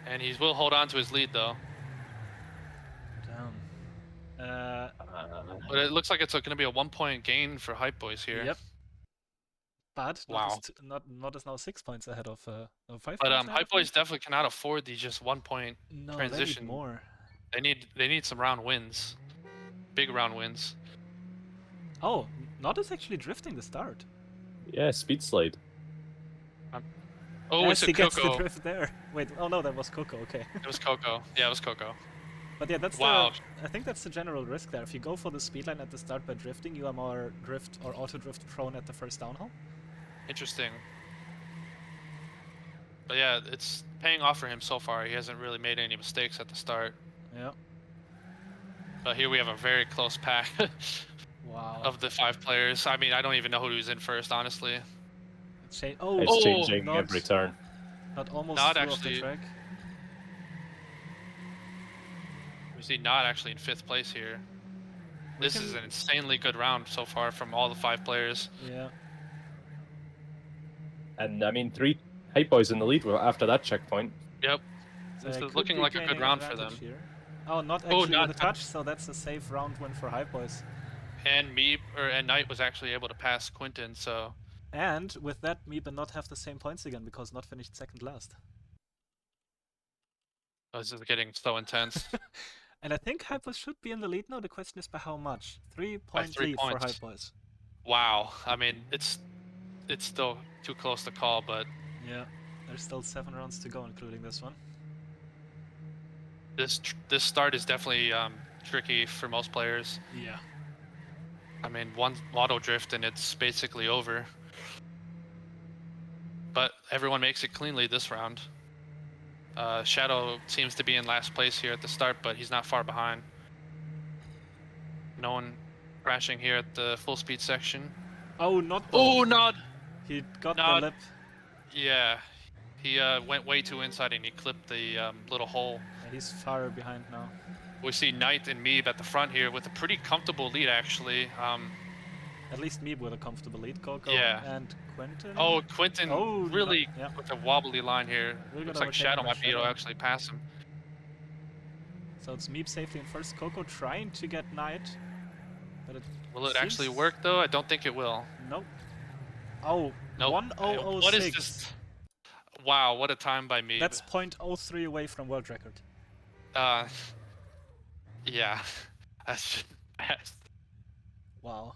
And he will hold on to his lead, though. Damn. But it looks like it's going to be a 1 point gain for Hypeboys here. Yep. But Not is now 6 points ahead of 5 points. But Hypeboys definitely cannot afford these just 1 point transition. They need more. They need some round wins. Big round wins. Oh, Not is actually drifting the start. Yeah, speed slide. Oh, it's a Coco. Gets the drift there. Wait, oh no, that was Coco, okay. It was Coco. Yeah, it was Coco. But yeah, that's I think that's the general risk there. If you go for the speed line at the start by drifting, you are more drift or auto drift prone at the first downhill. Interesting. But yeah, it's paying off for him so far. He hasn't really made any mistakes at the start. Yeah. But here we have a very close pack of the 5 players. I mean, I don't even know who's in first, honestly. It's changing every turn. Not almost not through actually. Off the track. We see Not actually in 5th place here. This is an insanely good round so far from all the 5 players. Yeah. And I mean, 3 Hypeboys in the lead after that checkpoint. Yep. This is looking like a good round for them. Here. Oh, Not actually with a touch, so that's a safe round win for Hypeboys. And Meep and Knight was actually able to pass Quentin, so. And with that, Meep and Not have the same points again because Not finished second last. Oh, this is getting so intense. And I think Hypeboys should be in the lead now. The question is by how much? 3 point lead for Hypeboys. Wow. I mean, it's still too close to call, but. Yeah, there's still 7 rounds to go, including this one. This start is definitely tricky for most players. Yeah. I mean, one auto drift and it's basically over. But everyone makes it cleanly this round. Shadow seems to be in last place here at the start, but he's not far behind. No one crashing here at the full speed section. Oh, Not. Oh, Nod! He got the lip. Yeah. He went way too inside and he clipped the little hole. Yeah, he's far behind now. We see Knight and Meeb at the front here with a pretty comfortable lead, actually. At least Meeb with a comfortable lead. Coco and Quentin. Oh, Quentin really with a wobbly line here. Looks like Shadow might be able to actually pass him. So it's Meeb safely in first. Coco trying to get Knight. But will it actually work, though? I don't think it will. Nope. Oh, nope. 1006. What is this? Wow, what a time by Meeb. That's 0.03 away from world record. Yeah, that's just best. Wow.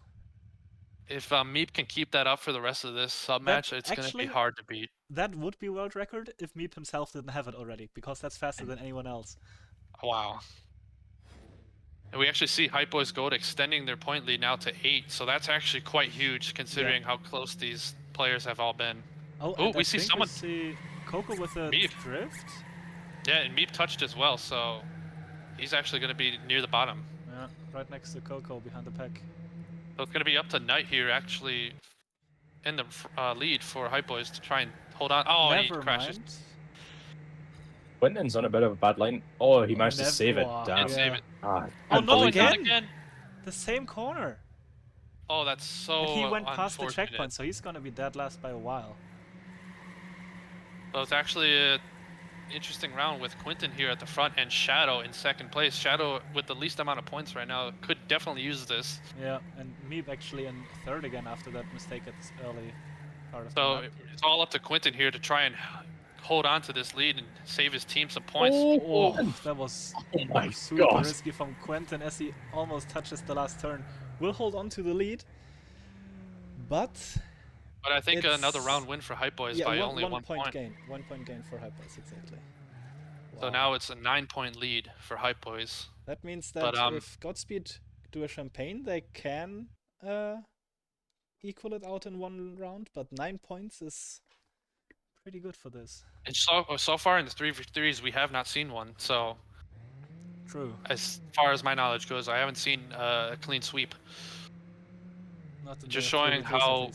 If Meep can keep that up for the rest of this sub match, it's gonna be hard to beat. That would be world record if Meep himself didn't have it already, because that's faster than anyone else. Wow. And we actually see hypeboys Gold extending their point lead now to 8, so that's actually quite huge considering how close these players have all been. Oh, we see someone. We see Coco with a Meep. drift. Yeah, and Meep touched as well, so he's actually going to be near the bottom. Yeah, right next to Coco behind the pack. So it's going to be up to Knight here, actually, in the lead for hypeboys to try and hold on. Oh, and he crashes. Quinton's on a bit of a bad line. Oh, he managed to save it. Damn. Save it. Oh, not again! The same corner. Oh, that's so and he went past the checkpoint, so he's gonna be dead last by a while. So it's actually an interesting round with Quinton here at the front and Shadow in second place. Shadow, with the least amount of points right now, could definitely use this. Yeah, and Meep actually in third again after that mistake at this early part of the map. It's all up to Quinton here to try and hold on to this lead and save his team some points. Oh, that was super risky from Quentin as he almost touches the last turn. Will hold on to the lead, but I think another round win for Hypeboys by only 1 point. Gain. 1 point gain for Hypeboys, exactly. Wow. So now it's a 9-point lead for Hypeboys. That means that if Godspeed do a champagne, they can equal it out in 1 round, but 9 points is pretty good for this. And so far in the 3v3s, we have not seen one, so... True. As far as my knowledge goes, I haven't seen a clean sweep. Just showing how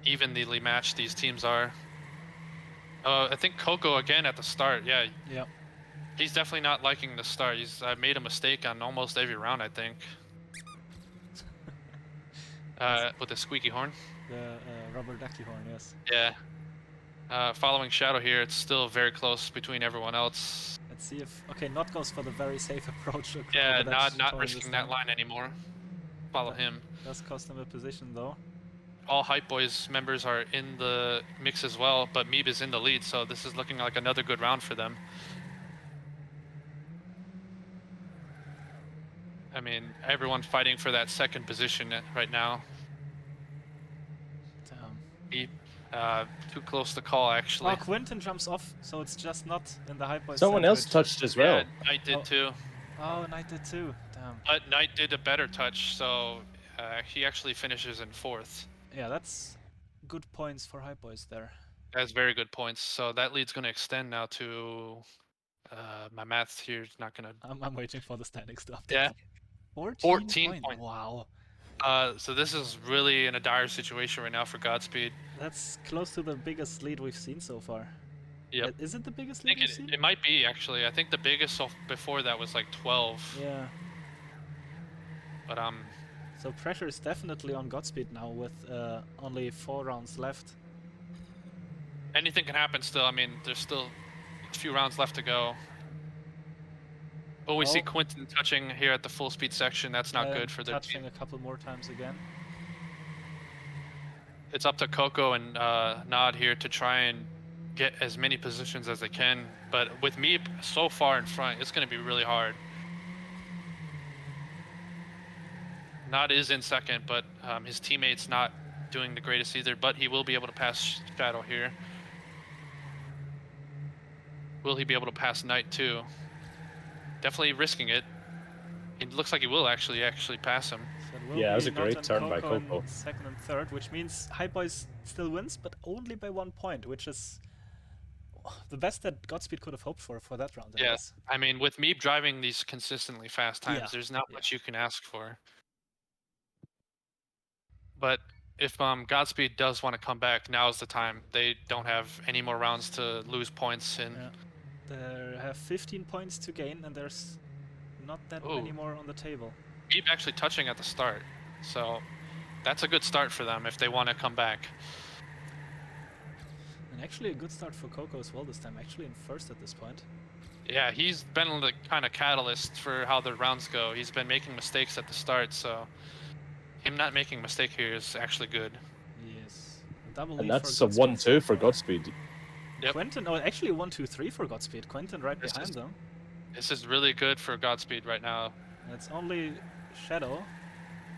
evenly matched these teams are. I think Coco again at the start, yeah. He's definitely not liking the start. He's made a mistake on almost every round, I think. With the squeaky horn. The rubber ducky horn, yes. Yeah. Following Shadow here, it's still very close between everyone else. Let's see if... Okay, Not goes for the very safe approach. Yeah, not risking that line anymore. Follow him. Does cost him a position, though. All Hypeboys members are in the mix as well, but Meeb is in the lead, so this is looking like another good round for them. I mean, everyone's fighting for that second position right now. Meeb, too close to call, actually. Oh, Quinton jumps off, so it's just not in the Hypeboys. Someone else touched as well. Yeah, Knight did too. Oh, Knight did too. Damn. But Knight did a better touch, so he actually finishes in 4th. Yeah, that's good points for Hypeboys there. That's very good points. So that lead's going to extend now to... my math here is not going to... I'm waiting for the standings to update. Yeah. 14 points. Wow. So this is really in a dire situation right now for Godspeed. That's close to the biggest lead we've seen so far. Yep. Is it the biggest lead we've seen? It might be, actually. I think the biggest before that was like 12. Yeah. But so pressure is definitely on Godspeed now with only 4 rounds left. Anything can happen still. I mean, there's still a few rounds left to go. Oh, we see Quinton touching here at the full speed section. That's not good for the touching a couple more times again. It's up to Coco and Nod here to try and get as many positions as they can. But with Meep so far in front, it's going to be really hard. Nod is in second, but his teammate's not doing the greatest either. But he will be able to pass Shadow here. Will he be able to pass Knight too? Definitely risking it. It looks like he will actually pass him. So yeah, that was a great turn by Coco. Second and third, which means Hypeboys still wins, but only by 1 point, which is the best that Godspeed could have hoped for that round. Yes, I mean, with Meep driving these consistently fast times, there's not much you can ask for. But if Godspeed does want to come back, now's the time. They don't have any more rounds to lose points in. Yeah. They have 15 points to gain, and there's not that many more on the table. Meep actually touching at the start, so that's a good start for them if they want to come back. And actually a good start for Coco as well this time, actually in first at this point. Yeah, he's been the kind of catalyst for how the rounds go. He's been making mistakes at the start, so him not making a mistake here is actually good. Yes. Double and that's a 1-2 for Godspeed. Yep. Quentin, actually 1-2-3 for Godspeed. Quentin right behind them. This is really good for Godspeed right now. It's only Shadow,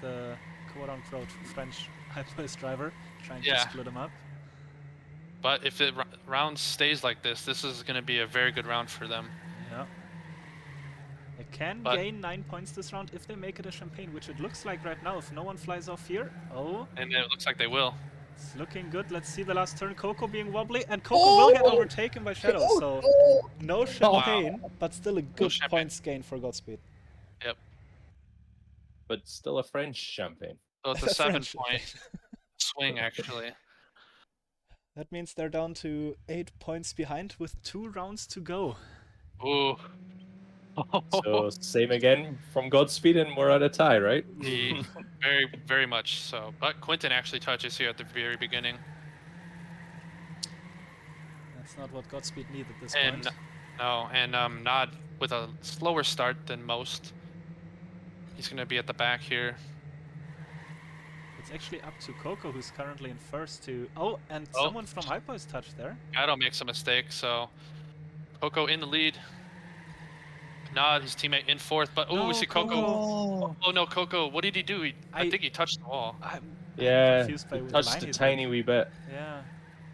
the quote-unquote French hypeboys driver, trying to split him up. But if the round stays like this is going to be a very good round for them. Yeah. They can gain 9 points this round if they make it a champagne, which it looks like right now if no one flies off here. Oh. And it looks like they will. It's looking good. Let's see the last turn. Coco being wobbly, and Coco will get overtaken by Shadow, so no champagne, but still a good points gain for Godspeed. Yep. But still a French champagne. So it's a 7-point swing, actually. That means they're down to 8 points behind with 2 rounds to go. Ooh. So same again from Godspeed, and we're at a tie, right? Very, very much so. But Quentin actually touches here at the very beginning. That's not what Godspeed needed at this point. No, and Nod with a slower start than most. He's going to be at the back here. It's actually up to Coco, who's currently in first to... Oh, and someone from hypeboys touched there. Shadow makes a mistake, so Coco in the lead. Nod, his teammate, in fourth, but we see Coco. Oh no, Coco, what did he do? I think he touched the wall. I'm confused by touched a tiny wee bit. Yeah.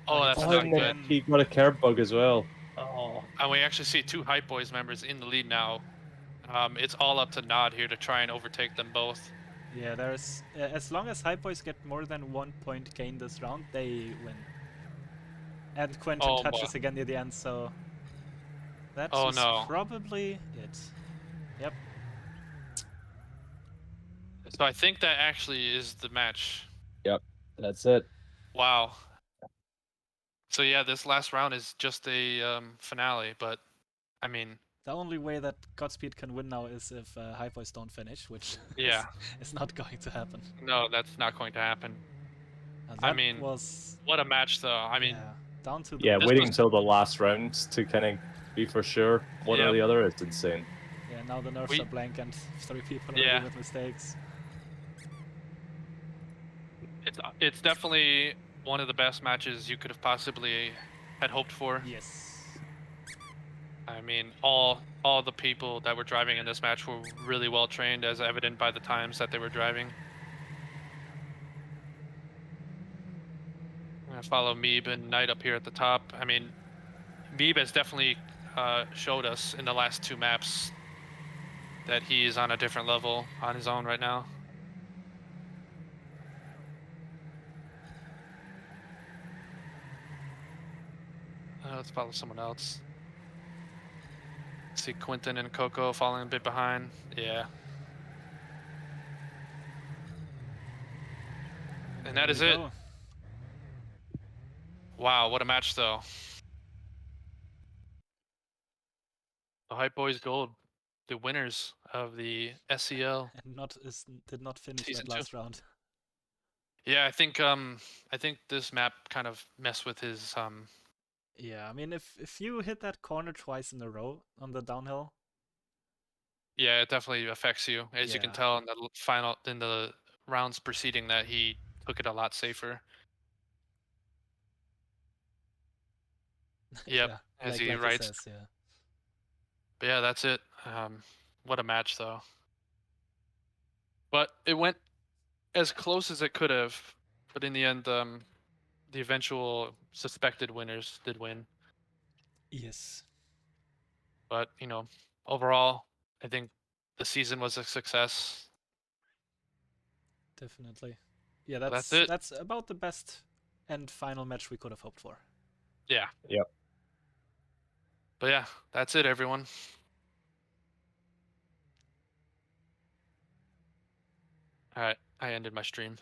Oh, that's not good. He got a curb bug as well. Oh. And we actually see 2 hypeboys members in the lead now. It's all up to Nod here to try and overtake them both. Yeah, there's as long as hypeboys get more than 1 point gain this round, they win. And Quentin touches again near the end, so that is probably it. Yep. So I think that actually is the match. Yep, that's it. Wow. So yeah, this last round is just a finale, but I mean... The only way that Godspeed can win now is if hypeboys don't finish, which is not going to happen. No, that's not going to happen. I mean, what a match though. I mean... down to the waiting until the last round to kind of be for sure one or the other is insane. Yeah, now the nerfs are blank and 3 people are doing with mistakes. It's definitely one of the best matches you could have possibly had hoped for. Yes. I mean, all the people that were driving in this match were really well trained, as evident by the times that they were driving. I'm gonna follow Meeb and Knight up here at the top. I mean, Meeb has definitely showed us in the last 2 maps that he is on a different level on his own right now. Let's follow someone else. See Quentin and Coco falling a bit behind. Yeah. And that is it. Wow, what a match though. The hypeboys Gold, the winners of the SCL. And did not finish that last round. Yeah, I think this map kind of messed with his Yeah, I mean if you hit that corner twice in a row on the downhill. Yeah, it definitely affects you. As you can tell in the rounds preceding that, he took it a lot safer. Yep, as he writes. Says, yeah. But yeah, that's it. What a match though. But it went as close as it could have, but in the end, the eventual suspected winners did win. Yes. But, you know, overall, I think the season was a success. Definitely. Yeah, that's about the best and final match we could have hoped for. Yeah. Yep. But yeah, that's it, everyone. All right, I ended my stream.